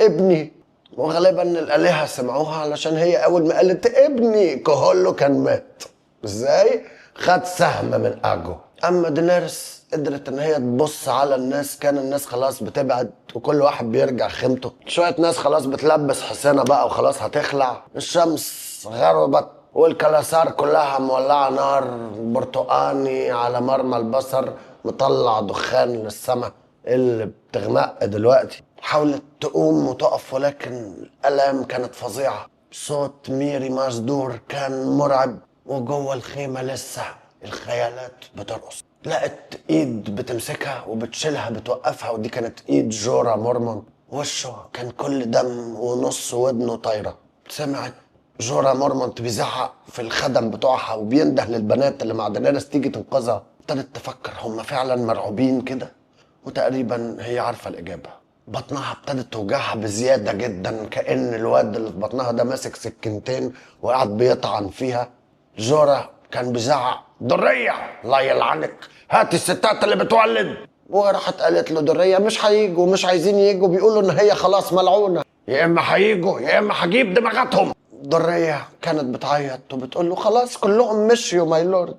ابني. وغالبا الالهه سمعوها، علشان هي اول ما قالت ابني كهولو كان مات. ازاي؟ خد سهم من اجو. اما دينيريس قدرت ان هي تبص على الناس، كان الناس خلاص بتبعد وكل واحد بيرجع خيمته. شويه ناس خلاص بتلبس حصانه بقى وخلاص هتخلع. الشمس غربت والكلاسار كلها مولعه نار برتقاني على مرمى البصر، مطلع دخان للسماء اللي بتغمق دلوقتي. حاولت تقوم وتقف، ولكن الآلام كانت فظيعة. صوت ميري مازدور كان مرعب، وجوه الخيمة لسه الخيالات بترقص. لقت ايد بتمسكها وبتشيلها بتوقفها، ودي كانت ايد جورا مورمون. وشه كان كل دم ونص ودنه طايرة. سمعت جورا مورمونت بيزعق في الخدم بتوعها وبينده للبنات اللي مع دينيريس تيجي تنقذها. ابتدت تفكر هم فعلا مرعوبين كده، وتقريبا هي عارفة الإجابة. بطنها ابتدت توجعها بزيادة جدا، كأن الواد اللي في بطنها ده ماسك سكينتين وقعد بيطعن فيها. جورا كان بيزعق درية الله يلعنك، هات الستات اللي بتولد. وراحت قالت له درية مش هيجوا، مش عايزين يجوا، بيقولوا ان هي خلاص ملعونة، يا اما هيجوا يا اما هجيب دماغاتهم. درية كانت بتعيط وبتقول له خلاص كلهم مشيوا ماي لورد.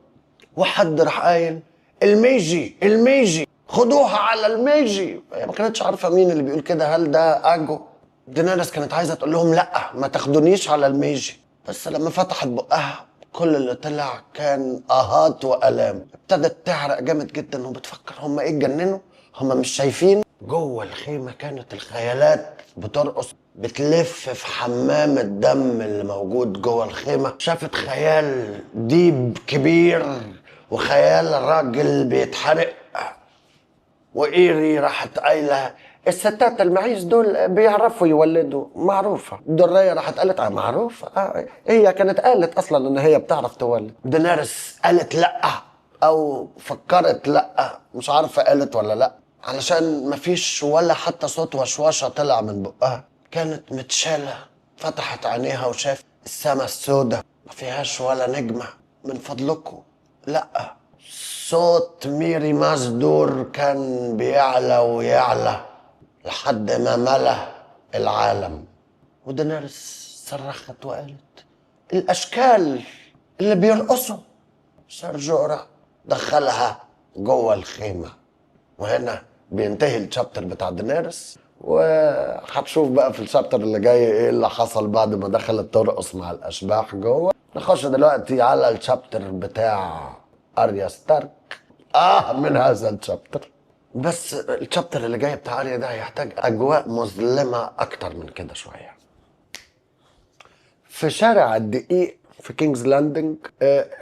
وحد راح قايل الميجي الميجي، خدوها على الميجي. هي ما كانتش عارفه مين اللي بيقول كده، هل ده اجو؟ دينيريس كانت عايزه تقول لهم لا ما تاخدونيش على الميجي، بس لما فتحت بقها كل اللي طلع كان اهات والام. ابتدت تعرق جامد جدا وبتفكر هم ايه اتجننوا، هم مش شايفين؟ جوه الخيمه كانت الخيالات بترقص، بتلف في حمام الدم اللي موجود جوه الخيمه. شافت خيال ديب كبير وخيال راجل بيتحرق. وإيري راحت قايله الستات المعيز دول بيعرفوا يولدوا، معروفه. درية راحت قالت معروفه هي كانت قالت اصلا ان هي بتعرف تولد. دينيريس قالت لا، او فكرت لا، مش عارفه قالت ولا لا، علشان مفيش ولا حتى صوت وشوشه طلع من بقها. كانت متشاله، فتحت عينيها وشاف السما السوداء ما فيهاش ولا نجمه. من فضلكم لا. صوت ميري مازدور كان بيعلى ويعلى لحد ما ملا العالم. ودينيريس صرخت وقالت الاشكال اللي بيرقصوا. سرجورا دخلها جوه الخيمه. وهنا بينتهي الشابتر بتاع دينيريس، وهتشوف بقى في الشابتر اللي جاي ايه اللي حصل بعد ما دخلت ترقص مع الاشباح جوه. نخش دلوقتي على الشابتر بتاع اريا ستارك من هذا الشابتر. بس الشابتر اللي جاي بتاع اريا ده هيحتاج اجواء مظلمه اكتر من كده شويه. في شارع الدقيق في كينجز لاندنج.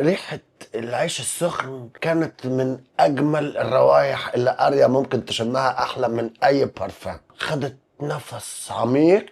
ريحة العيش السخن كانت من أجمل الروائح اللي أريا ممكن تشمها، أحلى من أي بارفان. خدت نفس عميق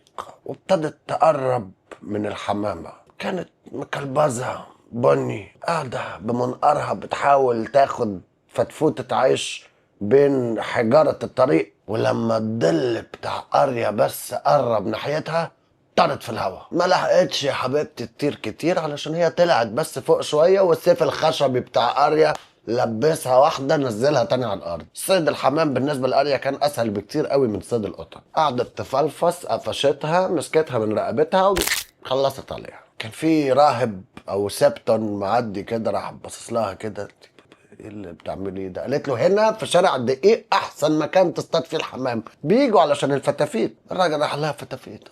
وابتدت تقرب من الحمامة. كانت مكلبزة بني قاعدة بمنقارها بتحاول تاخد فتفوتة عيش بين حجارة الطريق، ولما الظل بتاع أريا بس قرب ناحيتها طارت في الهواء. ما لحقتش يا حبيبتي تطير كتير علشان هي طلعت بس فوق شوية، والسيف الخشبي بتاع أريا لبسها واحدة نزلها تاني على الأرض. صيد الحمام بالنسبة لأريا كان أسهل بكتير قوي من صيد القطط. قعدت تفلفص، قفشتها، مسكتها من رقبتها وخلصت عليها. كان في راهب أو سبتون معدي كده، راح بصص لها كده، ايه اللي بتعمليه ده؟ قالت له هنا في شارع الدقيق احسن مكان تصطاد فيه الحمام، بيجوا علشان الفتافيت. الراجل راح لها فتافيت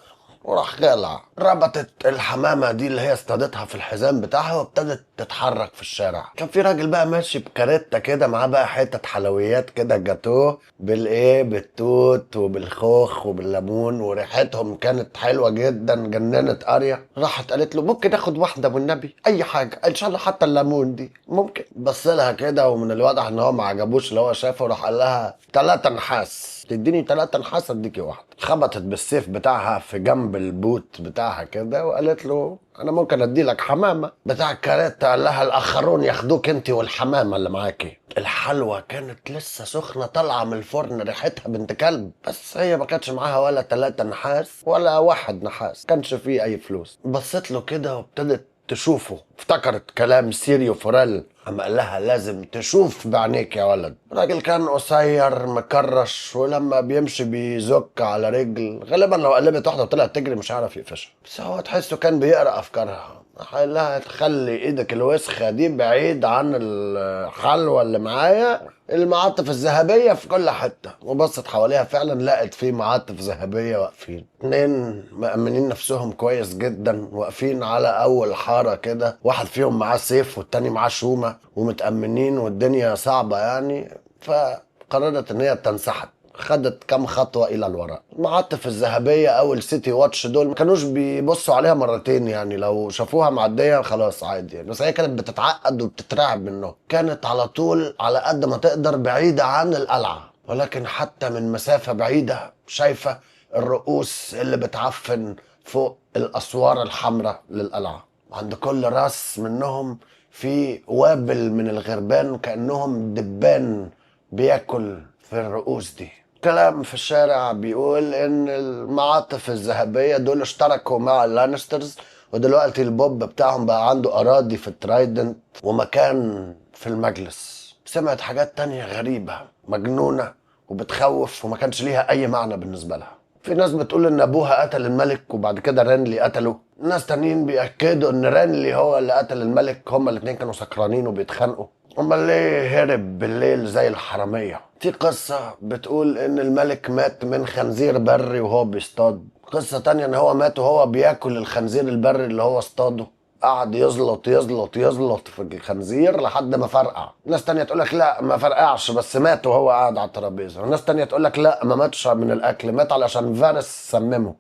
وراح خالع، ربطت الحمامه دي اللي هي اصطادتها في الحزام بتاعها وابتدت تتحرك في الشارع. كان في راجل بقى ماشي بكاريتا كده، معاه بقى حته حلويات كده، جاتوه بالايه، بالتوت وبالخوخ وبالليمون، وريحتهم كانت حلوه جدا، جننت اريا. راحت قالت له ممكن اخد واحده والنبي، اي حاجه ان شاء الله حتى الليمون دي ممكن. بص لها كده، ومن الواضح ان هو ما عجبوش اللي هو شافه، وراح قال لها 3 نحاس، تديني 3 نحاس اديكي واحده. خبطت بالسيف بتاعها في جنب البوت بتاعها كده وقالت له انا ممكن ادي لك حمامه. بتاع الكاريتا قال لها الاخرون ياخدوك انت والحمامه اللي معاكي. الحلوى كانت لسه سخنه طالعه من الفرن، ريحتها بنت كلب، بس هي ما كانتش معاها ولا 3 نحاس ولا 1 نحاس، كانش فيه اي فلوس. بصت له كده وابتدت تشوفه، افتكرت كلام سيريو فوريل، اما قال لها لازم تشوف بعينيك يا ولد. الراجل كان قصير مكرش، ولما بيمشي بيزك على رجل، غالبا لو قلبت واحده وطلعت تجري مش هيعرف يقفشها، بس هو تحسه كان بيقرا افكارها. قال لها تخلي ايدك الوسخه دي بعيد عن الحلوى اللي معايا، المعاطف الذهبيه في كل حته. وبصت حواليها فعلا لقت في معاطف ذهبيه واقفين، 2 مأمنين نفسهم كويس جدا، واقفين على اول حاره كده، واحد فيهم معاه سيف والتاني معاه شومه، ومتأمنين والدنيا صعبه يعني. فقررت ان هي تنسحب، خدت كام خطوة إلى الوراء. المعاطف الذهبية أو السيتي واتش دول ما كانوش بيبصوا عليها مرتين، يعني لو شافوها معدية خلاص عادي يعني، بس هي كانت بتتعقد وبتترعب منه. كانت على طول على قد ما تقدر بعيدة عن القلعة، ولكن حتى من مسافة بعيدة شايفة الرؤوس اللي بتعفن فوق الأسوار الحمراء للقلعة. عند كل راس منهم في وابل من الغربان، كأنهم دبان بياكل في الرؤوس دي. كلام في الشارع بيقول ان المعاطف الذهبية دول اشتركوا مع اللانسترز، ودلوقتي البوب بتاعهم بقى عنده اراضي في الترايدنت ومكان في المجلس. سمعت حاجات تانية غريبة مجنونة وبتخوف وما كانش ليها اي معنى بالنسبة لها. في ناس بتقول ان ابوها قتل الملك وبعد كده رينلي قتله، ناس تانيين بيأكدوا ان رينلي هو اللي قتل الملك، هما الاتنين كانوا سكرانين وبيتخانقوا. امال ليه هرب بالليل زي الحرامية؟ في قصة بتقول ان الملك مات من خنزير بري وهو بيصطاد، قصة تانية ان هو مات وهو بياكل الخنزير البري اللي هو اصطاده، قعد يزلط يزلط يزلط في الخنزير لحد ما فرقع. ناس تانية تقولك لا ما فرقعش بس مات وهو قاعد على الترابيزة، وناس تانية تقولك لا ما ماتش من الاكل، مات علشان فارس سممه.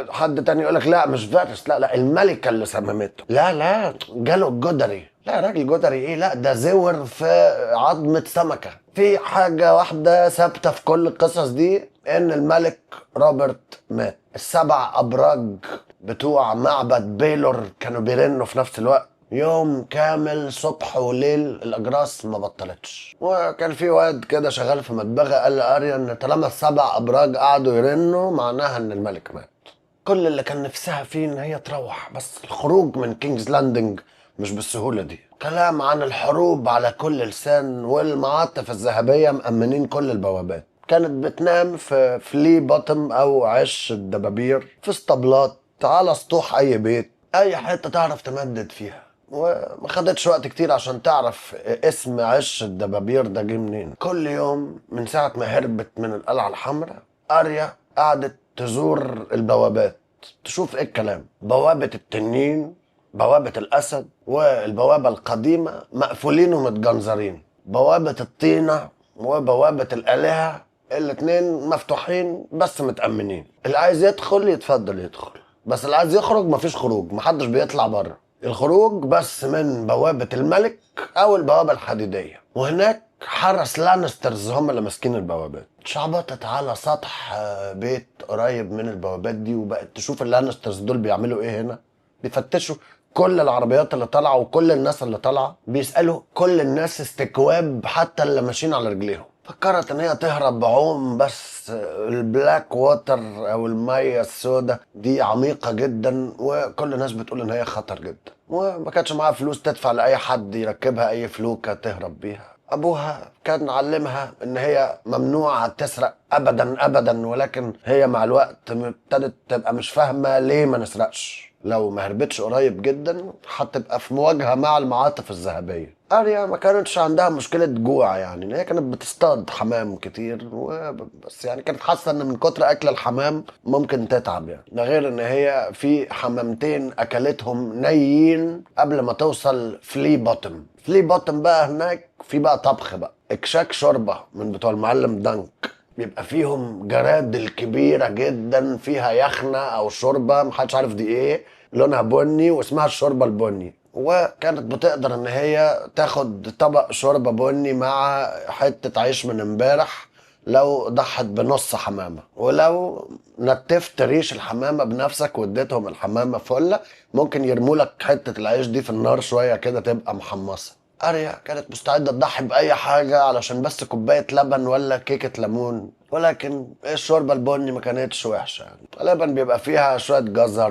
حد تاني يقولك لا مش فارس، لا الملكة اللي سممته، لا جاله الجدري. لا يا راجل جدري ايه، لا ده زور في عظمة سمكة. في حاجة واحدة ثابتة في كل القصص دي، ان الملك روبرت مات. ال7 ابراج بتوع معبد بيلور كانوا بيرنوا في نفس الوقت، يوم كامل صبح وليل الاجراس ما بطلتش. وكان في واد كده شغال في مدبغه قال لاريا ان طالما ال7 ابراج قعدوا يرنوا معناها ان الملك مات. كل اللي كان نفسها فيه ان هي تروح، بس الخروج من كينجز لاندنج مش بالسهوله دي. كلام عن الحروب على كل لسان، والمعاطف الذهبيه مأمنين كل البوابات. كانت بتنام في فلي بوتم او عش الدبابير، في اسطبلات، على سطوح اي بيت، اي حته تعرف تمدد فيها. وما خدتش وقت كتير عشان تعرف اسم عش الدبابير ده جه منين. كل يوم من ساعه ما هربت من القلعه الحمراء، اريا قعدت تزور البوابات تشوف ايه الكلام. بوابه التنين، بوابه الاسد، والبوابه القديمه مقفولين ومتجنزرين. بوابه الطينه وبوابه الالهه الاتنين مفتوحين بس متأمنين. اللي عايز يدخل يتفضل يدخل، بس اللي عايز يخرج مفيش خروج، محدش بيطلع بره. الخروج بس من بوابة الملك أو البوابة الحديدية، وهناك حرس لانسترز هم اللي ماسكين البوابات. شعبطت على سطح بيت قريب من البوابات دي، وبقت تشوف اللانسترز دول بيعملوا ايه هنا. بيفتشوا كل العربيات اللي طالعه وكل الناس اللي طالعه، بيسالوا كل الناس استجواب حتى اللي ماشيين على رجليهم. فكرت ان هي تهرب بعوم، بس البلاك ووتر او الميه السوداء دي عميقه جدا، وكل الناس بتقول ان هي خطر جدا، وما كانتش معاها فلوس تدفع لاي حد يركبها اي فلوكه تهرب بيها. ابوها كان علمها ان هي ممنوع تسرق ابدا ابدا، ولكن هي مع الوقت ابتدت تبقى مش فاهمه ليه ما نسرقش. لو ما هربتش قريب جدا هتبقى في مواجهه مع المعاطف الذهبيه. اريا ما كانتش عندها مشكله جوع، يعني إن هي كانت بتصطاد حمام كتير بس، يعني كانت حاسه ان من كتر اكل الحمام ممكن تتعب يعني. ده غير ان هي في حمامتين اكلتهم نيين قبل ما توصل فلي بوتم. فلي بوتم بقى هناك في بقى طبخ بقى، اكشاك شوربه من بتوع المعلم دانك، بيبقى فيهم جرادل كبيره جدا فيها يخنه او شوربه محدش عارف دي ايه، لونها بني واسمها الشوربه البني. وكانت بتقدر ان هي تاخد طبق شوربه بني مع حته عيش من امبارح لو ضحت بنص حمامه، ولو نتفت ريش الحمامه بنفسك واديتهم الحمامه فله ممكن يرمولك حته العيش دي في النار شويه كده تبقى محمصه. اريا كانت مستعده تضحي باي حاجه علشان بس كوبايه لبن ولا كيكه ليمون، ولكن الشوربه البني ما كانتش وحشه يعني. غالبا بيبقى فيها شويه جزر،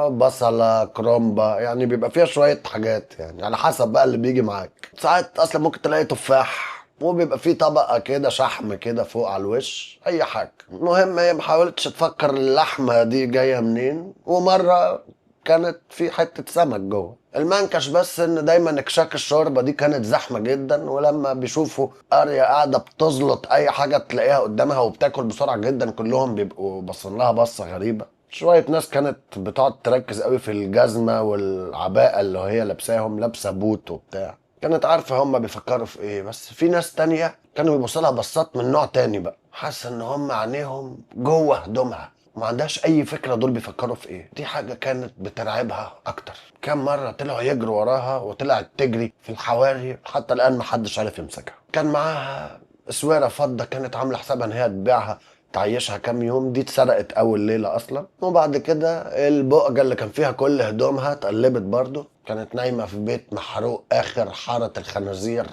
بصله، كرومبه، يعني بيبقى فيها شويه حاجات يعني على حسب بقى اللي بيجي معاك. ساعات اصلا ممكن تلاقي تفاح، وبيبقى فيه طبقه كده شحم كده فوق على الوش، اي حاجه. المهم هي ما حاولتش تفكر اللحمه دي جايه منين، ومره كانت في حته سمك جوه المنكش، بس ان دايما اكشاك الشوربه دي كانت زحمه جدا، ولما بيشوفوا اريا قاعده بتزلط اي حاجه تلاقيها قدامها وبتاكل بسرعه جدا كلهم بيبقوا باصين لها بصه غريبه. شويه ناس كانت بتقعد تركز قوي في الجزمه والعباءه اللي هي لابساهم، لابسه بوت وبتاع، كانت عارفه هم بيفكروا في ايه. بس في ناس تانية كانوا بيبصوا لها بصات من نوع تاني بقى، حاسه ان هم عينيهم جوه هدومها وما عندهاش اي فكره دول بيفكروا في ايه. دي حاجه كانت بترعبها اكتر. كم مره طلعوا يجروا وراها وطلعت تجري في الحواري، حتى الان ما حدش عارف يمسكها. كان معاها اسواره فضه كانت عامله حسابها ان هي تبيعها تعيشها كام يوم، دي اتسرقت اول ليله اصلا. وبعد كده البقجه اللي كان فيها كل هدومها اتقلبت برضو، كانت نايمه في بيت محروق اخر حاره الخنازير،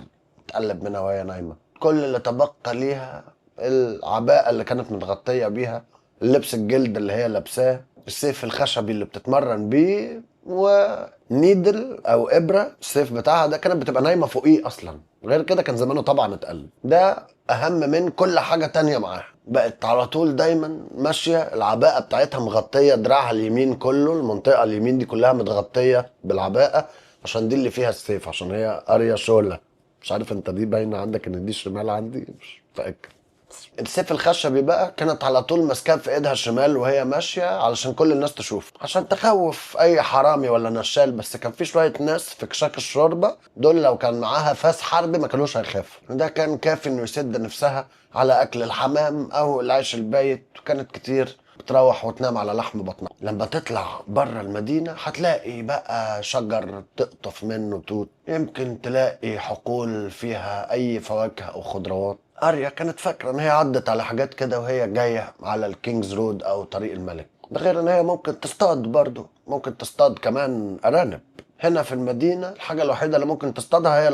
اتقلب منها وهي نايمه. كل اللي تبقى ليها العباءه اللي كانت متغطيه بيها، اللبس الجلد اللي هي لابساه، السيف الخشبي اللي بتتمرن بيه، ونيدل او ابره السيف بتاعها ده كانت بتبقى نايمه فوقيه اصلا. غير كده كان زمانه طبعا اتقلب. ده اهم من كل حاجه تانية معاها. بقت على طول دايما ماشيه العباءه بتاعتها مغطيه دراعها اليمين كله، المنطقه اليمين دي كلها متغطيه بالعباءه عشان دي اللي فيها السيف، عشان هي اريا شوله. مش عارف انت دي باينه عندك ان دي الشمال، عندي مش متاكد. السيف الخشبي بقى كانت على طول ماسكاه في ايدها الشمال وهي ماشيه علشان كل الناس تشوف، عشان تخوف اي حرامي ولا نشال. بس كان في شويه ناس في كشاك الشوربه دول لو كان معاها فاس حربي ما كانوش هيخافوا، ده كان كافي انه يسد نفسها على اكل الحمام او العيش البايت. وكانت كتير بتروح وتنام على لحم بطنها. لما تطلع بره المدينة هتلاقي بقى شجر تقطف منه توت، يمكن تلاقي حقول فيها أي فواكه أو خضروات. اريا كانت فاكره ان هي عدت على حاجات كده وهي جايه على الكينجز رود او طريق الملك. ده غير ان هي ممكن تصطاد برضه، ممكن تصطاد كمان ارانب. هنا في المدينه الحاجه الوحيده اللي ممكن تصطادها هي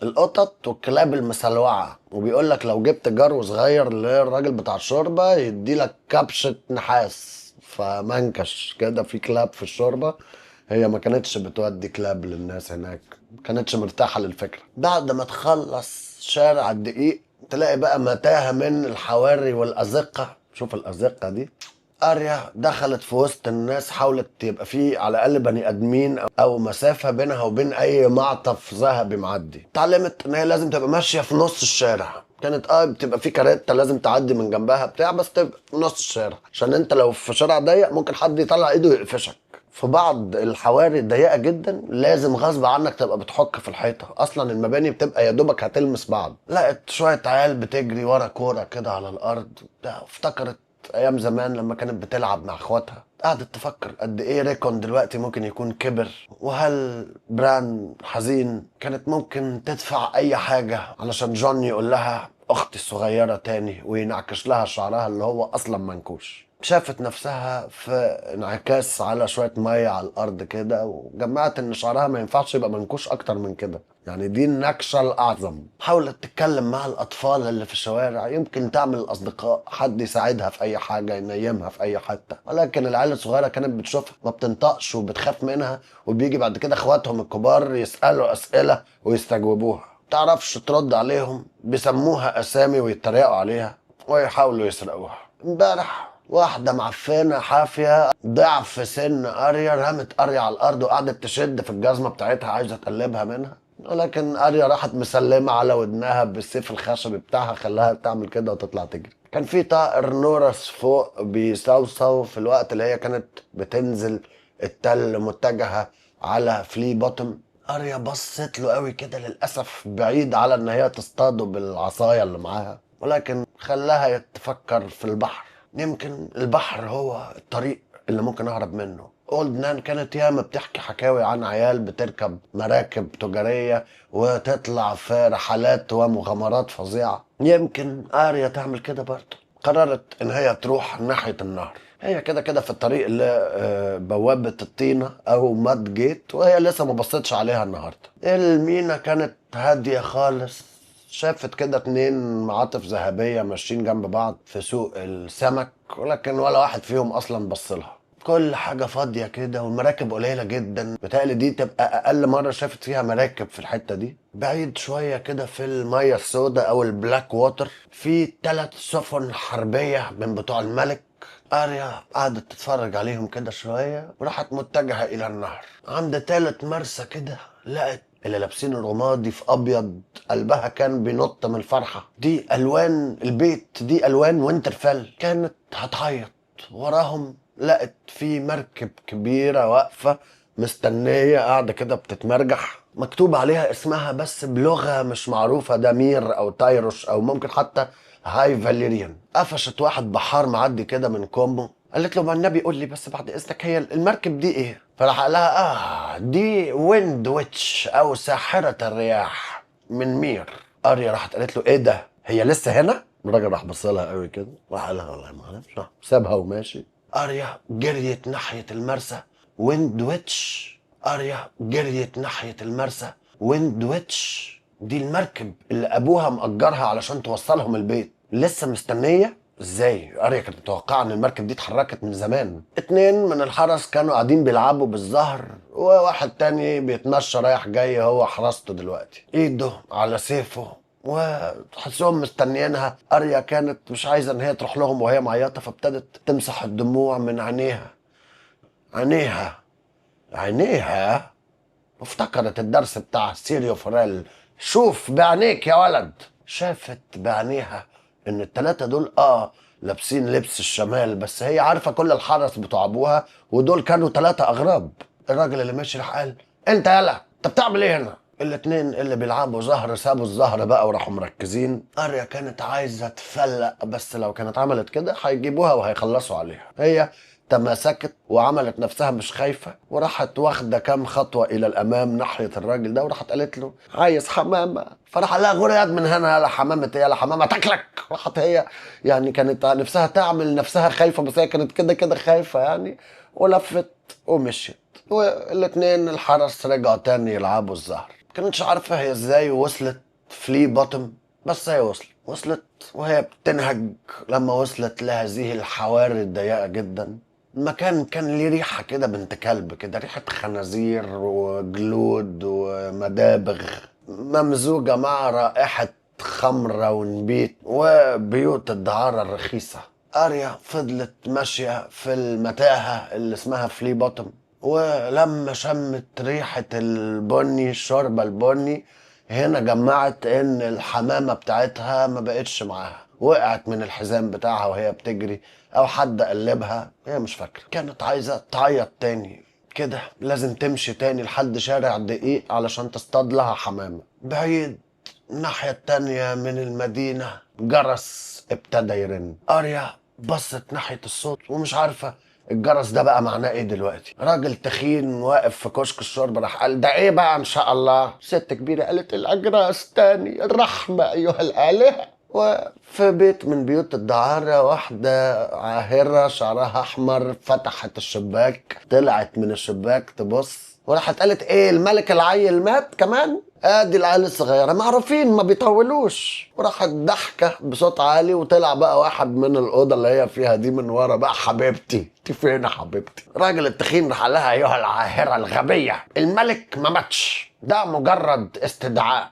القطط والكلاب المسلوعه. وبيقول لك لو جبت جرو صغير للراجل بتاع الشوربه يدي لك كبشه نحاس. فمنكش كده في كلاب في الشوربه. هي ما كانتش بتودي كلاب للناس هناك، ما كانتش مرتاحه للفكره. بعد ما تخلص شارع الدقيق تلاقي بقى متاهة من الحواري والأزقة. شوف الأزقة دي. اريا دخلت في وسط الناس، حاولت يبقى فيه على الاقل بني ادمين او مسافه بينها وبين اي معطف ذهبي معدي. اتعلمت ان هي لازم تبقى ماشيه في نص الشارع. كانت بتبقى في كاريتا لازم تعدي من جنبها بتاع، بس تبقى في نص الشارع عشان انت لو في شارع ضيق ممكن حد يطلع ايده يقفشك. في بعض الحواري الضيقه جدا لازم غصب عنك تبقى بتحك في الحيطه، اصلا المباني بتبقى يا دوبك هتلمس بعض. لقت شويه عيال بتجري ورا كوره كده على الارض، افتكرت ايام زمان لما كانت بتلعب مع اخواتها، قعدت تفكر قد ايه ريكون دلوقتي ممكن يكون كبر، وهل بران حزين كانت ممكن تدفع اي حاجة علشان جون يقول لها اختي الصغيرة تاني وينعكش لها شعرها اللي هو اصلا منكوش. شافت نفسها في انعكاس على شوية مية على الارض كده، وجمعت ان شعرها ما ينفعش يبقى منكوش اكتر من كده، يعني دي النكشة الأعظم. حاولت تتكلم مع الأطفال اللي في الشوارع، يمكن تعمل أصدقاء، حد يساعدها في أي حاجة، ينيمها في أي حتة، ولكن العيال الصغيرة كانت بتشوفها ما بتنطقش وبتخاف منها، وبيجي بعد كده إخواتهم الكبار يسألوا أسئلة ويستجوبوها، تعرفش ترد عليهم، بيسموها أسامي ويتريقوا عليها ويحاولوا يسرقوها. امبارح واحدة معفنة حافية ضعف سن أريا رمت أريا على الأرض وقعدت تشد في الجزمة بتاعتها عايزة تقلبها منها، ولكن أريا راحت مسلمة على ودنها بالسيف الخشبي بتاعها، خلاها تعمل كده وتطلع تجري. كان في طائر نورس فوق بيصوصو في الوقت اللي هي كانت بتنزل التل متجهة على فلي بوتم. أريا بصت له قوي كده، للأسف بعيد على إن هي تصطاده بالعصاية اللي معاها، ولكن خلاها تفكر في البحر. يمكن البحر هو الطريق اللي ممكن اهرب منه. اولد نان كانت ياما بتحكي حكاوي عن عيال بتركب مراكب تجارية وتطلع في رحلات ومغامرات فظيعة، يمكن اريا تعمل كده برضه. قررت ان هي تروح ناحية النهر، هي كده كده في الطريق اللي بوابة الطينة او ماد جيت، وهي لسه ما بصتش عليها النهاردة. المينا كانت هادية خالص، شافت كده اتنين معاطف ذهبية ماشيين جنب بعض في سوق السمك، ولكن ولا واحد فيهم اصلا بصلها. كل حاجة فاضية كده والمراكب قليلة جدا، بتهيألي دي تبقى أقل مرة شافت فيها مراكب في الحتة دي. بعيد شوية كده في المية السوداء أو البلاك ووتر في 3 سفن حربية من بتوع الملك. أريا قعدت تتفرج عليهم كده شوية وراحت متجهة إلى النهر. عند تالت مرسى كده لقت اللي لابسين الرمادي في أبيض، قلبها كان بينط من الفرحة. دي ألوان البيت، دي ألوان وينترفيل. كانت هتعيط. وراهم لقت في مركب كبيرة واقفة مستنية، قاعدة كده بتتمرجح، مكتوب عليها اسمها بس بلغة مش معروفة، دامير أو تايروش أو ممكن حتى هاي فاليريان. قفشت واحد بحار معدي كده من كومو، قالت له ما النبي قول لي بس بعد اذنك هي المركب دي ايه؟ فراح قال لها دي ويند ويتش او ساحرة الرياح من مير. اريا راحت قالت له ايه ده؟ هي لسه هنا؟ الراجل راح بص لها قوي كده راح قال لها والله ما اعرفش، سابها وماشي. اريا جريت ناحية المرسى، ويند ويتش. اريا جريت ناحية المرسى، ويند ويتش دي المركب اللي ابوها مأجرها علشان توصلهم البيت. لسه مستنية؟ ازاي؟ اريا كانت متوقعة ان المركب دي اتحركت من زمان. 2 من الحرس كانوا قاعدين بيلعبوا بالزهر، وواحد تاني بيتمشى رايح جاي هو حرسته دلوقتي، ايده على سيفه وتحسهم مستنيينها. اريا كانت مش عايزة ان هي تروح لهم وهي معيطة، فابتدت تمسح الدموع من عينيها. عينيها عينيها وافتكرت الدرس بتاع سيريو فوريل، شوف بعينيك يا ولد. شافت بعينيها ان ال3 دول لابسين لبس الشمال، بس هي عارفة كل الحرس بتوع ابوها، ودول كانوا 3 اغراب. الراجل اللي ماشي راح قال انت يلا انت بتعمل ايه هنا؟ ال2 اللي بيلعبوا زهر سابوا الزهر بقى وراحوا مركزين. اريا كانت عايزة تفلق، بس لو كانت عملت كده هيجيبوها وهيخلصوا عليها. هي تماسكت وعملت نفسها مش خايفة، وراحت واخدة كام خطوة إلى الأمام ناحية الراجل ده، وراحت قالت له عايز حمامة. فراح قال لها غوري يد من هنا، يلا حمامة يلا حمامة تاكلك. راحت هي يعني كانت نفسها تعمل نفسها خايفة، بس هي كانت كده كده خايفة يعني، ولفت ومشيت. والاتنين الحرس رجعوا تاني يلعبوا الزهر. كانتش عارفة هي ازاي وصلت فلي بوتم، بس هي وصلت وهي بتنهج. لما وصلت لهذه الحواري الضيقة جدا، المكان كان ليه ريحة كده بنت كلب كده، ريحة خنازير وجلود ومدابغ ممزوجة مع رائحة خمرة ونبيت وبيوت الدعارة الرخيصة. أريا فضلت ماشية في المتاهة اللي اسمها فلي بوتم، ولما شمت ريحة البني، الشوربة البني، هنا جمعت ان الحمامة بتاعتها ما بقتش معاها، وقعت من الحزام بتاعها وهي بتجري، او حد قلبها، هي مش فاكرة. كانت عايزة تعيط تاني كده، لازم تمشي تاني لحد شارع دقيق علشان تصطاد لها حمامة. بعيد الناحية التانية من المدينة جرس ابتدى يرن. اريا بصت ناحية الصوت ومش عارفة الجرس ده بقى معناه ايه دلوقتي. راجل تخين واقف في كشك الشرب راح قال ده ايه بقى ان شاء الله. ست كبيرة قالت الاجراس تاني، الرحمة ايها الالهة. وفي بيت من بيوت الدعارة واحدة عاهرة شعرها احمر فتحت الشباك، طلعت من الشباك تبص وراحت قالت ايه الملك العيل مات كمان؟ ادي العيال الصغيره معروفين ما بيطولوش. وراحت ضحكه بصوت عالي وطلع بقى واحد من الاوضه اللي هي فيها دي من ورا بقى حبيبتي انت فين يا حبيبتي. الراجل التخين راح لها ايها العاهره الغبيه الملك ما ماتش، ده مجرد استدعاء،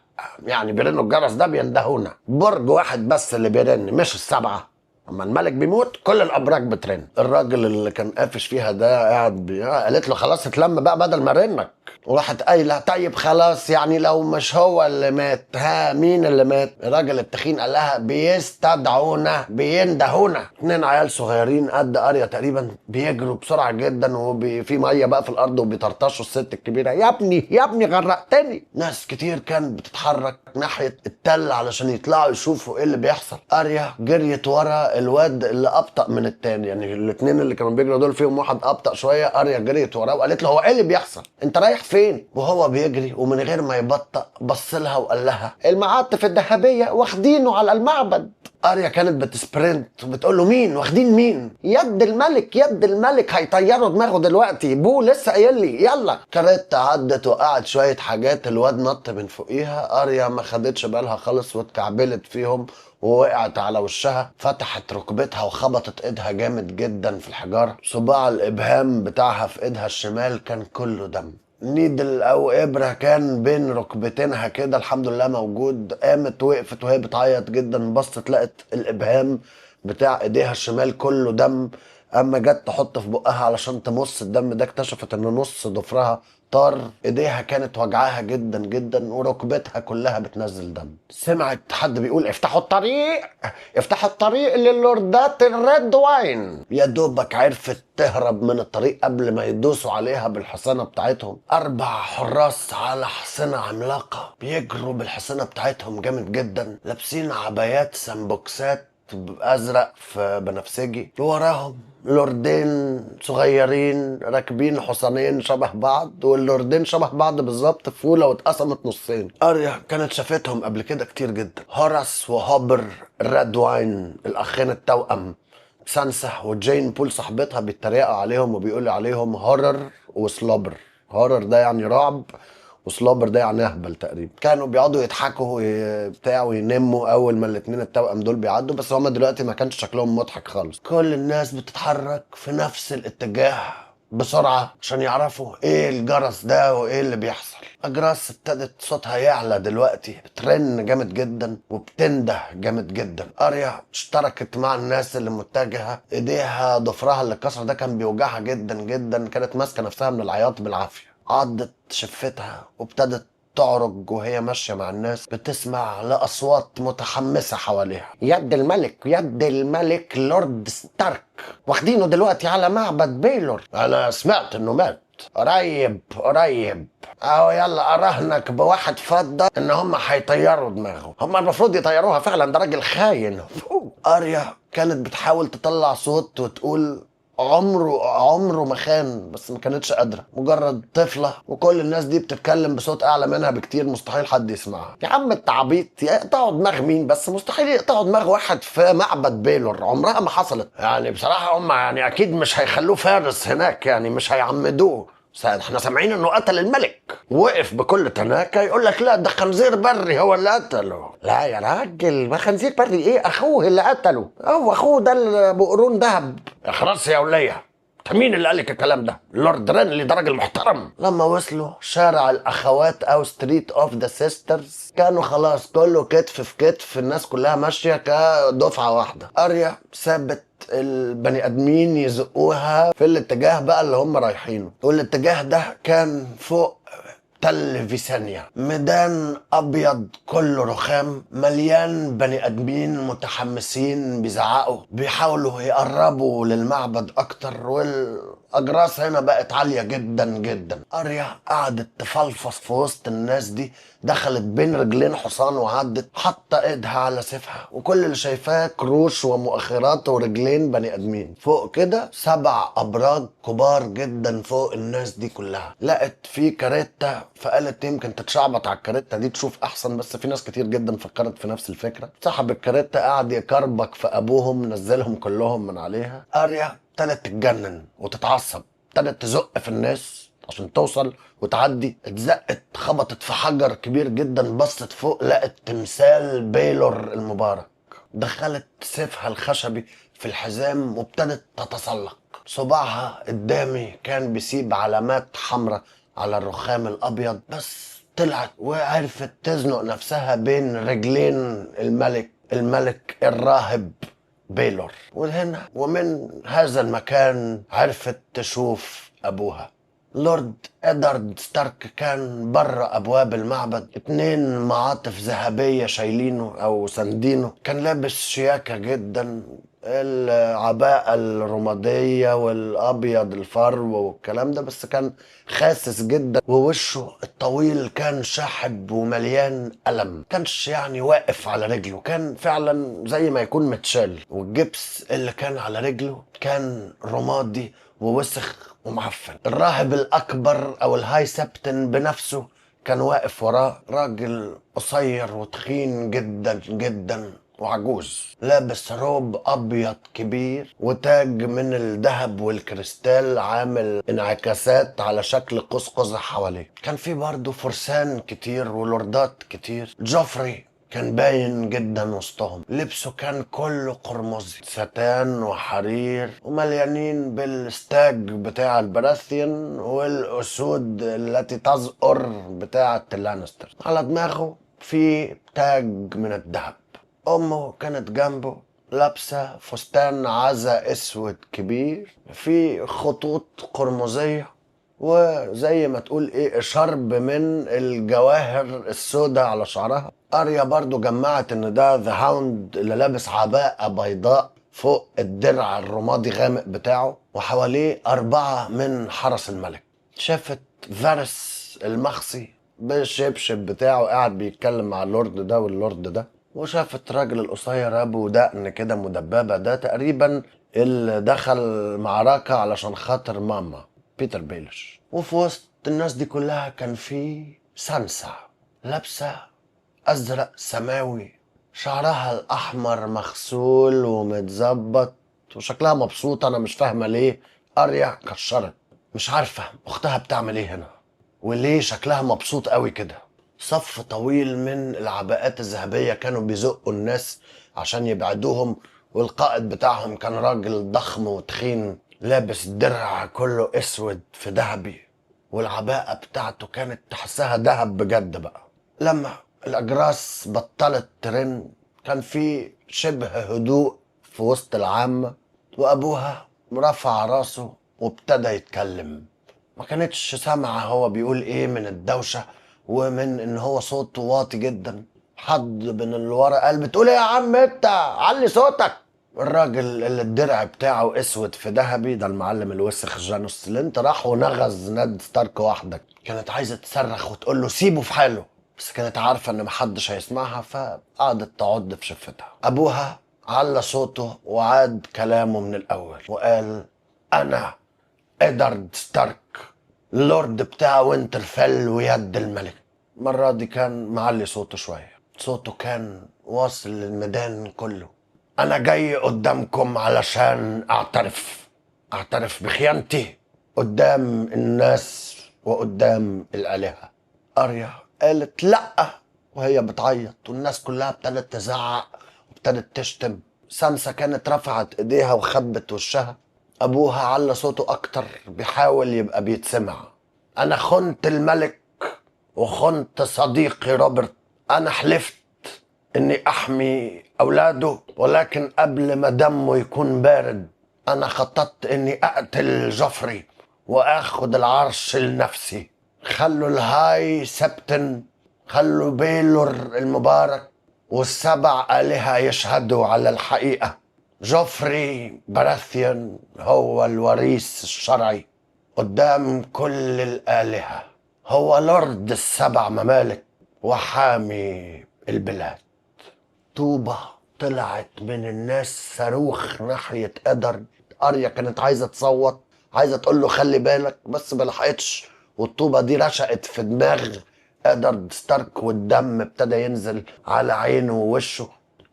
يعني بيرنوا الجرس ده بيندهونا، برج واحد بس اللي بيرن مش السبعه. اما الملك بيموت كل الابراج بترن. الراجل اللي كان قافش فيها ده قاعد قالت له خلاص اتلم بقى بدل ما رنك. وراحت قايله طيب خلاص يعني لو مش هو اللي مات ها مين اللي مات؟ الراجل التخين قال لها بيستدعونا بيندهونا. اتنين عيال صغيرين قد قريه تقريبا بيجروا بسرعه جدا وفي ميه بقى في الارض وبيطرطشوا الست الكبيره يا ابني يا ابني غرقتني. ناس كتير كانت بتتحرك ناحيه التل علشان يطلعوا يشوفوا ايه اللي بيحصل. قريه جريت ورا الواد اللي ابطا من التاني، يعني الاتنين اللي كانوا بيجروا دول فيهم واحد ابطا شويه. قريه جريت وراه وقالت له هو ايه اللي بيحصل؟ انت رايح فين؟ وهو بيجري ومن غير ما يبطأ بص لها وقال لها المعاطف الذهبيه واخدينه على المعبد. قريه كانت بتسبرنت وبتقول له مين واخدين مين؟ يد الملك يد الملك هيطيروا دماغه دلوقتي، بو لسه قايل لي يلا. كاريتا عدت وقعت شويه حاجات، الواد نط من فوقيها. قريه ما خدتش بالها خالص واتكعبلت فيهم ووقعت على وشها، فتحت ركبتها وخبطت ايدها جامد جدا في الحجاره. صباع الابهام بتاعها في ايدها الشمال كان كله دم. نيدل او ابره كان بين ركبتينها كده الحمد لله موجود. قامت وقفت وهي بتعيط جدا، بصت لقت الابهام بتاع ايديها الشمال كله دم. اما جت تحط في بقها علشان تمص الدم ده اكتشفت ان نص ضفرها طار. ايديها كانت وجعاها جدا جدا وركبتها كلها بتنزل دم. سمعت حد بيقول افتحوا الطريق افتحوا الطريق للوردات الريد واين. يا دوبك عرفت تهرب من الطريق قبل ما يدوسوا عليها بالحصانه بتاعتهم. 4 حراس على حصانه عملاقه بيجروا بالحصانه بتاعتهم جامد جدا، لابسين عبايات سامبوكسات ازرق في بنفسجي. وراهم لوردين صغيرين راكبين حصانين شبه بعض، واللوردين شبه بعض بالظبط، فوله واتقسمت نصين. اريا كانت شافتهم قبل كده كتير جدا، هوراس وهوبر الريد واين الاخين التوأم. سانسا وجين بول صاحبتها بيتريقوا عليهم وبيقولوا عليهم هورر وسلوبر. هورر ده يعني رعب وسلوبر ده يعني اهبل تقريبا. كانوا بيقعدوا يضحكوا بتاع وينموا اول ما الاتنين التوأم دول بيعدوا، بس هما دلوقتي ما كانش شكلهم مضحك خالص. كل الناس بتتحرك في نفس الاتجاه بسرعة عشان يعرفوا ايه الجرس ده وايه اللي بيحصل. اجراس ابتدت صوتها يعلى دلوقتي، بترن جامد جدا وبتنده جامد جدا. اريا اشتركت مع الناس اللي متجهة. ايديها ضفرها اللي اتكسر ده كان بيوجعها جدا جدا، كانت ماسكة نفسها من العياط بالعافية. عضت شفتها وابتدت تعرج وهي ماشية مع الناس، بتسمع لأصوات متحمسة حواليها. يد الملك يد الملك لورد ستارك واخدينه دلوقتي على معبد بيلور. أنا سمعت إنه مات قريب قريب اهو، يلا اراهنك بواحد فضة ان هم هيطيروا دماغه. هم المفروض يطيروها فعلا، ده راجل خاين. اريا كانت بتحاول تطلع صوت وتقول عمره ما خان، بس ما كانتش قادره، مجرد طفله وكل الناس دي بتتكلم بصوت اعلى منها بكتير، مستحيل حد يسمعها. يا عم انت عبيط، يقطعوا دماغ مين بس؟ مستحيل يقطعوا دماغ واحد في معبد بيلور، عمرها ما حصلت. يعني بصراحه هم يعني اكيد مش هيخلوه فارس هناك، يعني مش هيعمدوه. احنا سامعين انه قتل الملك. وقف بكل تناكة يقول لك لا ده خنزير بري هو اللي قتله. لا يا راجل، ما خنزير بري ايه، اخوه اللي قتله. هو اخوه ده اللي بقرون ذهب. خلاص يا وليه، مين اللي قالك الكلام ده؟ لورد رينلي ده راجل محترم. لما وصلوا شارع الاخوات او ستريت اوف ذا سيسترز كانوا خلاص كله كتف في كتف، الناس كلها ماشيه كدفعه واحده. اريا سابت البني ادمين يزقوها في الاتجاه بقى اللي هم رايحينه، والاتجاه ده كان فوق تل فيسانيا، ميدان ابيض كله رخام مليان بني ادمين متحمسين بيزعقوا بيحاولوا يقربوا للمعبد اكتر. اجراس هنا بقت عاليه جدا جدا. اريا قعدت تفلفص في وسط الناس دي، دخلت بين رجلين حصان وعدت، حاطه ايدها على سيفها، وكل اللي شايفاه كروش ومؤخرات ورجلين بني ادمين. فوق كده 7 ابراج كبار جدا فوق الناس دي كلها. لقت في كاريتا، فقالت يمكن تتشعبط على الكاريتا دي تشوف احسن، بس في ناس كتير جدا فكرت في نفس الفكره. صاحب الكاريتا قعد يكربك في ابوهم، نزلهم كلهم من عليها. اريا ابتدت تتجنن وتتعصب، ابتدت تزق في الناس عشان توصل وتعدي. اتزقت، خبطت في حجر كبير جدا، بصت فوق لقت تمثال بيلور المبارك. دخلت سيفها الخشبي في الحزام وابتدت تتسلق. صباعها قدامي كان بيسيب علامات حمراء على الرخام الابيض، بس طلعت وعرفت تزنق نفسها بين رجلين الملك الراهب بيلور. وهنا ومن هذا المكان عرفت تشوف ابوها. لورد ادارد ستارك كان بره ابواب المعبد، 2 معاطف ذهبيه شايلينه او ساندينه. كان لابس شياكه جدا، العباءة الرمادية والابيض الفرو والكلام ده، بس كان خاسس جدا، ووشه الطويل كان شاحب ومليان ألم. كانش يعني واقف على رجله، كان فعلا زي ما يكون متشال. والجبس اللي كان على رجله كان رمادي ووسخ ومعفن. الراهب الأكبر أو الهاي سبتن بنفسه كان واقف وراه، راجل قصير وتخين جدا جدا وعجوز، لابس روب ابيض كبير وتاج من الذهب والكريستال عامل انعكاسات على شكل قوس قزح حواليه. كان في برضه فرسان كتير ولوردات كتير. جوفري كان باين جدا وسطهم، لبسه كان كله قرمزي، ستان وحرير ومليانين بالستاج بتاع البراثيان والاسود التي تزقر بتاعة اللانستر. على دماغه في تاج من الذهب. امه كانت جنبه لابسه فستان عزا اسود كبير في خطوط قرمزيه، وزي ما تقول ايه شرب من الجواهر السوداء على شعرها. اريا برضو جمعت ان ده ذا هاوند اللي لابس عباءة بيضاء فوق الدرع الرمادي غامق بتاعه، وحواليه 4 من حرس الملك. شافت فارس المخصي بالشبشب بتاعه قاعد بيتكلم مع اللورد ده واللورد ده، وشافت راجل القصير ابو دقن كده مدببه، ده تقريبا اللي دخل معركه علشان خاطر ماما بيتر بيلش. وفي وسط الناس دي كلها كان في سانسا لابسه ازرق سماوي، شعرها الاحمر مغسول ومتظبط وشكلها مبسوطه. انا مش فاهمه ليه. اريا كشرت، مش عارفه اختها بتعمل ايه هنا وليه شكلها مبسوط قوي كده. صف طويل من العباءات الذهبية كانوا بيزقوا الناس عشان يبعدوهم، والقائد بتاعهم كان راجل ضخم وتخين لابس درع كله اسود في ذهبي، والعباءة بتاعته كانت تحسها ذهب بجد بقى. لما الأجراس بطلت ترن كان في شبه هدوء في وسط العامة، وأبوها رفع راسه وابتدى يتكلم. ما كانتش سامعة هو بيقول ايه من الدوشة ومن ان هو صوته واطي جدا. حد من اللي ورا قال بتقول ايه يا عم انت، علي صوتك. الراجل اللي الدرع بتاعه اسود في ذهبي ده المعلم الوسخ جانوس سلنت راح ونغز نed ستارك واحدة. كانت عايزة تصرخ وتقول له سيبه في حاله، بس كانت عارفة ان محدش هيسمعها فقعدت تعض في شفتها. ابوها على صوته وعاد كلامه من الاول وقال انا ادارد ستارك اللورد بتاع وينترفيل ويد الملك. المرة دي كان معلي صوته شوية، صوته كان واصل للميدان كله. أنا جاي قدامكم علشان أعترف بخيانتي قدام الناس وقدام الآلهة. أريا قالت لأ وهي بتعيط، والناس كلها ابتدت تزعق وابتدت تشتم. سانسا كانت رفعت ايديها وخبت وشها. ابوها على صوته اكتر بيحاول يبقى بيتسمع. انا خنت الملك وخنت صديقي روبرت. انا حلفت اني احمي اولاده، ولكن قبل ما دمه يكون بارد انا خططت اني اقتل جوفري واخد العرش لنفسي. خلوا الهاي سبتن، خلوا بيلور المبارك وال7 آلهة يشهدوا على الحقيقة. جوفري براثيون هو الوريث الشرعي قدام كل الآلهة، هو لورد السبع ممالك وحامي البلاد. طوبة طلعت من الناس صاروخ ناحية إدارد. أريا كانت عايزة تصوت، عايزة تقول له خلي بالك، بس ملحقتش، والطوبة دي رشقت في دماغ إدارد ستارك، والدم ابتدى ينزل على عينه ووشه.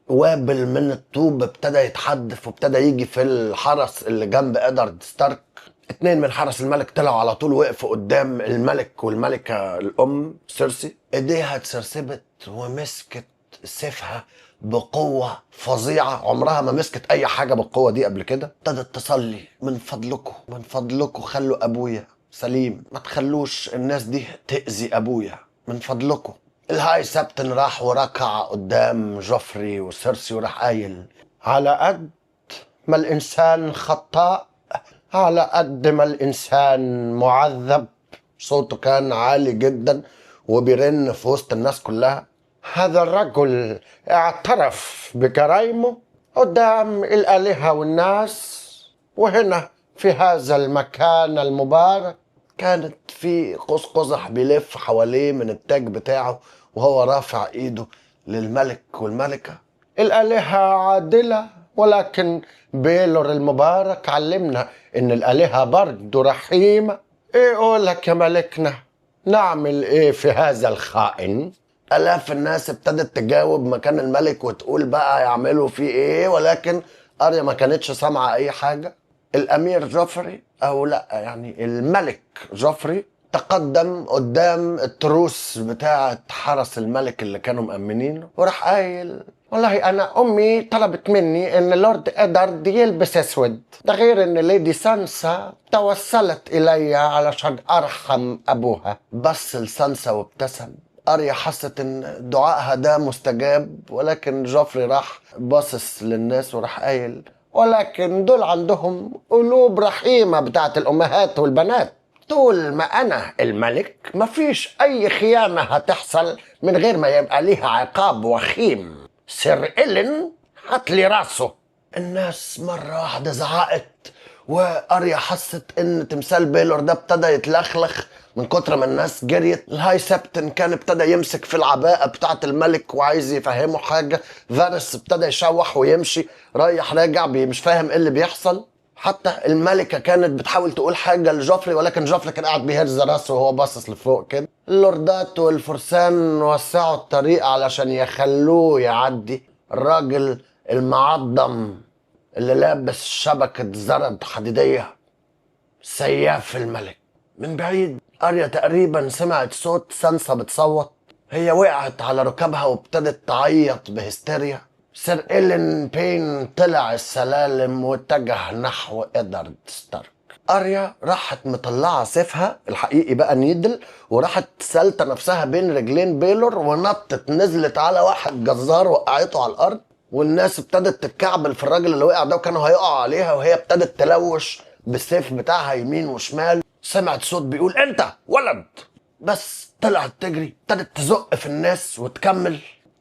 وابل من الطوب ابتدى يتحدف وابتدى يجي في الحرس اللي جنب إدارد ستارك. اتنين من حرس الملك طلعوا على طول وقفوا قدام الملك والملكة الأم سيرسي. ايديها اتسرسبت ومسكت سيفها بقوة فظيعة، عمرها ما مسكت أي حاجة بالقوة دي قبل كده. ابتدت تصلي، من فضلكم من فضلكم خلوا أبويا سليم، ما تخلوش الناس دي تأذي أبويا من فضلكم. الهاي سابتن راح وركع قدام جوفري وسيرسي وراح قايل: على قد ما الإنسان خطاء على قد ما الإنسان معذب. صوته كان عالي جدا وبيرن في وسط الناس كلها. هذا الرجل اعترف بجرائمه قدام الآلهة والناس، وهنا في هذا المكان المبارك. كانت في قوس قزح بيلف حواليه من التاج بتاعه وهو رافع ايده للملك والملكة. الآلهة عادلة، ولكن بيلور المبارك علمنا ان الآلهة برضو رحيمة. ايه قولك يا ملكنا، نعمل ايه في هذا الخائن؟ آلاف الناس ابتدت تجاوب مكان الملك وتقول بقى يعملوا فيه ايه، ولكن أريا ما كانتش سامعة اي حاجة. الامير جوفري، او لا يعني الملك جوفري، تقدم قدام التروس بتاعة حرس الملك اللي كانوا مأمنينه وراح قايل: والله انا امي طلبت مني ان لورد إدارد يلبس اسود، ده غير ان ليدي سانسا توسلت الي علشان ارحم ابوها. بص لسانسا وابتسم. أريا حست ان دعائها ده مستجاب، ولكن جوفري راح باصص للناس وراح قايل: ولكن دول عندهم قلوب رحيمة بتاعت الأمهات والبنات. طول ما أنا الملك مفيش أي خيانة هتحصل من غير ما يبقى ليها عقاب وخيم. سير إلين هاتلي راسه. الناس مرة واحدة زعقت، وأريا حست إن تمثال بيلور ده ابتدى يتلخلخ من كتر ما الناس جريت. الهاي سابتن كان ابتدى يمسك في العباءة بتاعة الملك وعايز يفهمه حاجة. فارس ابتدى يشوح ويمشي رايح راجع مش فاهم ايه اللي بيحصل. حتى الملكة كانت بتحاول تقول حاجة لجوفري، ولكن جوفري كان قاعد بيهز راسه وهو باصص لفوق كده. اللوردات والفرسان وسعوا الطريق علشان يخلوه يعدي. الراجل المعضم اللي لابس شبكة زرد حديدية، سياف الملك. من بعيد أريا تقريبا سمعت صوت سانسا بتصوت. هي وقعت على ركبها وابتدت تعيط بهستيريا. سير إلين بين طلع السلالم واتجه نحو إدارد ستارك. أريا راحت مطلعة سيفها الحقيقي بقى نيدل، وراحت سالتة نفسها بين رجلين بيلور ونطت نزلت على واحد جزار وقعته على الأرض. والناس ابتدت تتكعبل في الراجل اللي وقع ده وكانوا هيقعوا عليها، وهي ابتدت تلوش بالسيف بتاعها يمين وشمال. سمعت صوت بيقول: انت ولد. بس طلعت تجري، ابتدت تزق في الناس وتكمل.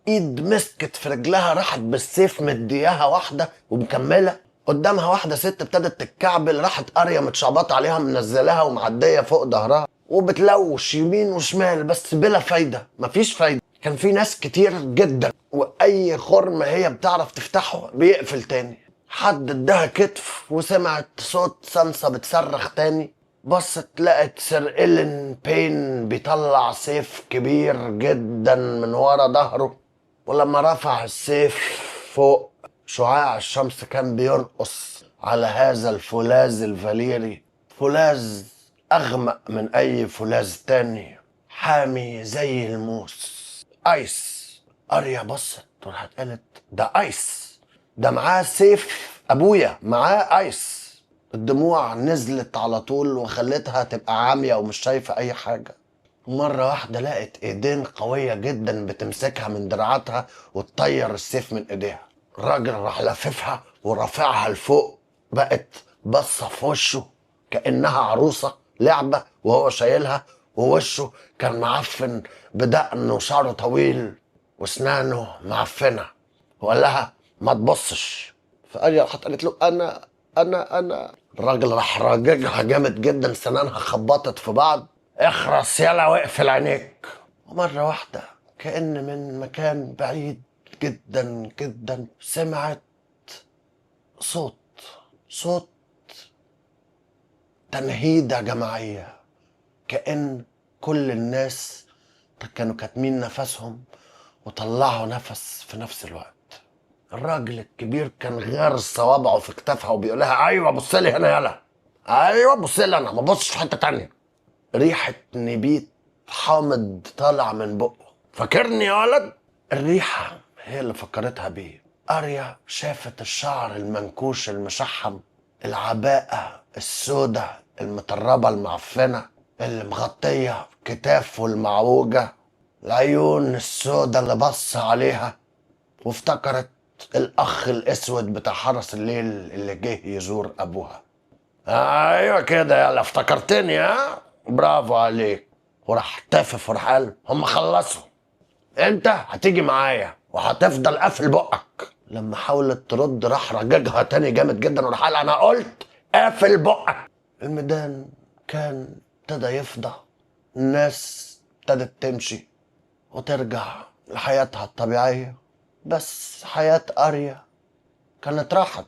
ايد مسكت في رجلها راحت بالسيف مدياها واحده ومكمله. قدامها واحده ست ابتدت تتكعبل، راحت أريا متشعبطه عليها منزلاها ومعديه فوق ظهرها وبتلوش يمين وشمال، بس بلا فايده، مفيش فايده. كان في ناس كتير جدا، واي خرم هي بتعرف تفتحه بيقفل تاني. حد اداها كتف وسمعت صوت سانسا بتصرخ تاني. بصت لقت سير إلين بين بيطلع سيف كبير جدا من ورا ظهره، ولما رفع السيف فوق شعاع الشمس كان بيرقص على هذا الفولاذ الفاليري. فولاذ أغمق من أي فولاذ تاني، حامي زي الموس، ايس. أريا بصت وراحت قالت: ده ايس، ده معاه سيف ابويا، معاه ايس. الدموع نزلت على طول وخلتها تبقى عامية ومش شايفة اي حاجة. مرة واحدة لقت ايدين قوية جدا بتمسكها من دراعاتها وتطير السيف من ايديها. الراجل راح لففها ورافعها لفوق، بقت بصة في وشه كأنها عروسة لعبة وهو شايلها، ووشه كان معفن بدقن وشعره طويل واسنانه معفنة. وقال لها: ما تبصش. فاريا راحت قالت له انا الراجل راح راجعها جامد جدا، سنانها خبطت في بعض. اخرس يلا واقفل عينيك. ومره واحده كأن من مكان بعيد جدا جدا سمعت صوت، صوت تنهيدة جماعية، كأن كل الناس كانوا كاتمين نفسهم وطلعوا نفس في نفس الوقت. الراجل الكبير كان غارس صوابعه في كتافها وبيقول لها ايوه بص لي هنا يلا، ايوه بص لي انا، ما بصش في حته تانيه. ريحه نبيت حامض طالع من بقه. فاكرني يا ولد؟ الريحه هي اللي فكرتها بيه. اريا شافت الشعر المنكوش المشحم، العباءه السوداء المطربه المعفنه اللي مغطيه كتافه المعوجه، العيون السوداء اللي بص عليها، وافتكرت الاخ الاسود بتاع حرس الليل اللي جه يزور ابوها. ايوه كده يلا افتكرتني، ها برافو عليك. وراح تافف وراح قال هم خلصوا، انت هتيجي معايا وهتفضل قافل بقك. لما حاولت ترد راح رججها تاني جامد جدا وراح قال انا قلت قافل بقك. الميدان كان ابتدى يفضى، الناس ابتدت تمشي وترجع لحياتها الطبيعية. بس حياة أريا كانت راحت،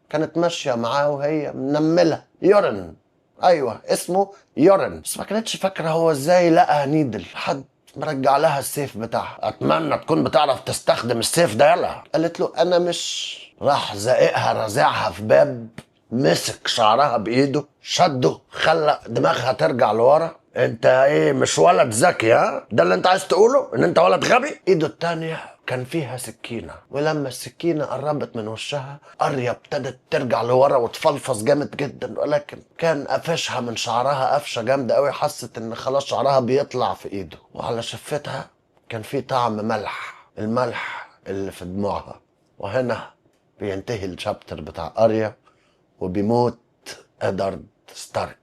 كانت ماشية معاه وهي منملة يورن. أيوة اسمه يورن، بس ما كانتش فاكرة هو ازاي لقى نيدل. حد مرجع لها السيف بتاعها. أتمنى تكون بتعرف تستخدم السيف ده يلا. قالت له أنا مش. راح زائقها رزعها في باب، مسك شعرها بإيده شده خلى دماغها ترجع لورا. انت ايه مش ولد ذكي؟ ها ده اللي انت عايز تقوله ان انت ولد غبي؟ ايده التانية كان فيها سكينة، ولما السكينة قربت من وشها أريا ابتدت ترجع لورا وتفلفص جامد جدا، ولكن كان قفشها من شعرها قفشة جامدة قوي، حست ان خلاص شعرها بيطلع في ايده، وعلى شفتها كان في طعم ملح، الملح اللي في دموعها. وهنا بينتهي الشابتر بتاع أريا وبيموت إدارد ستارك.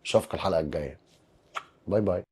اشوفك الحلقة الجاية، باي باي.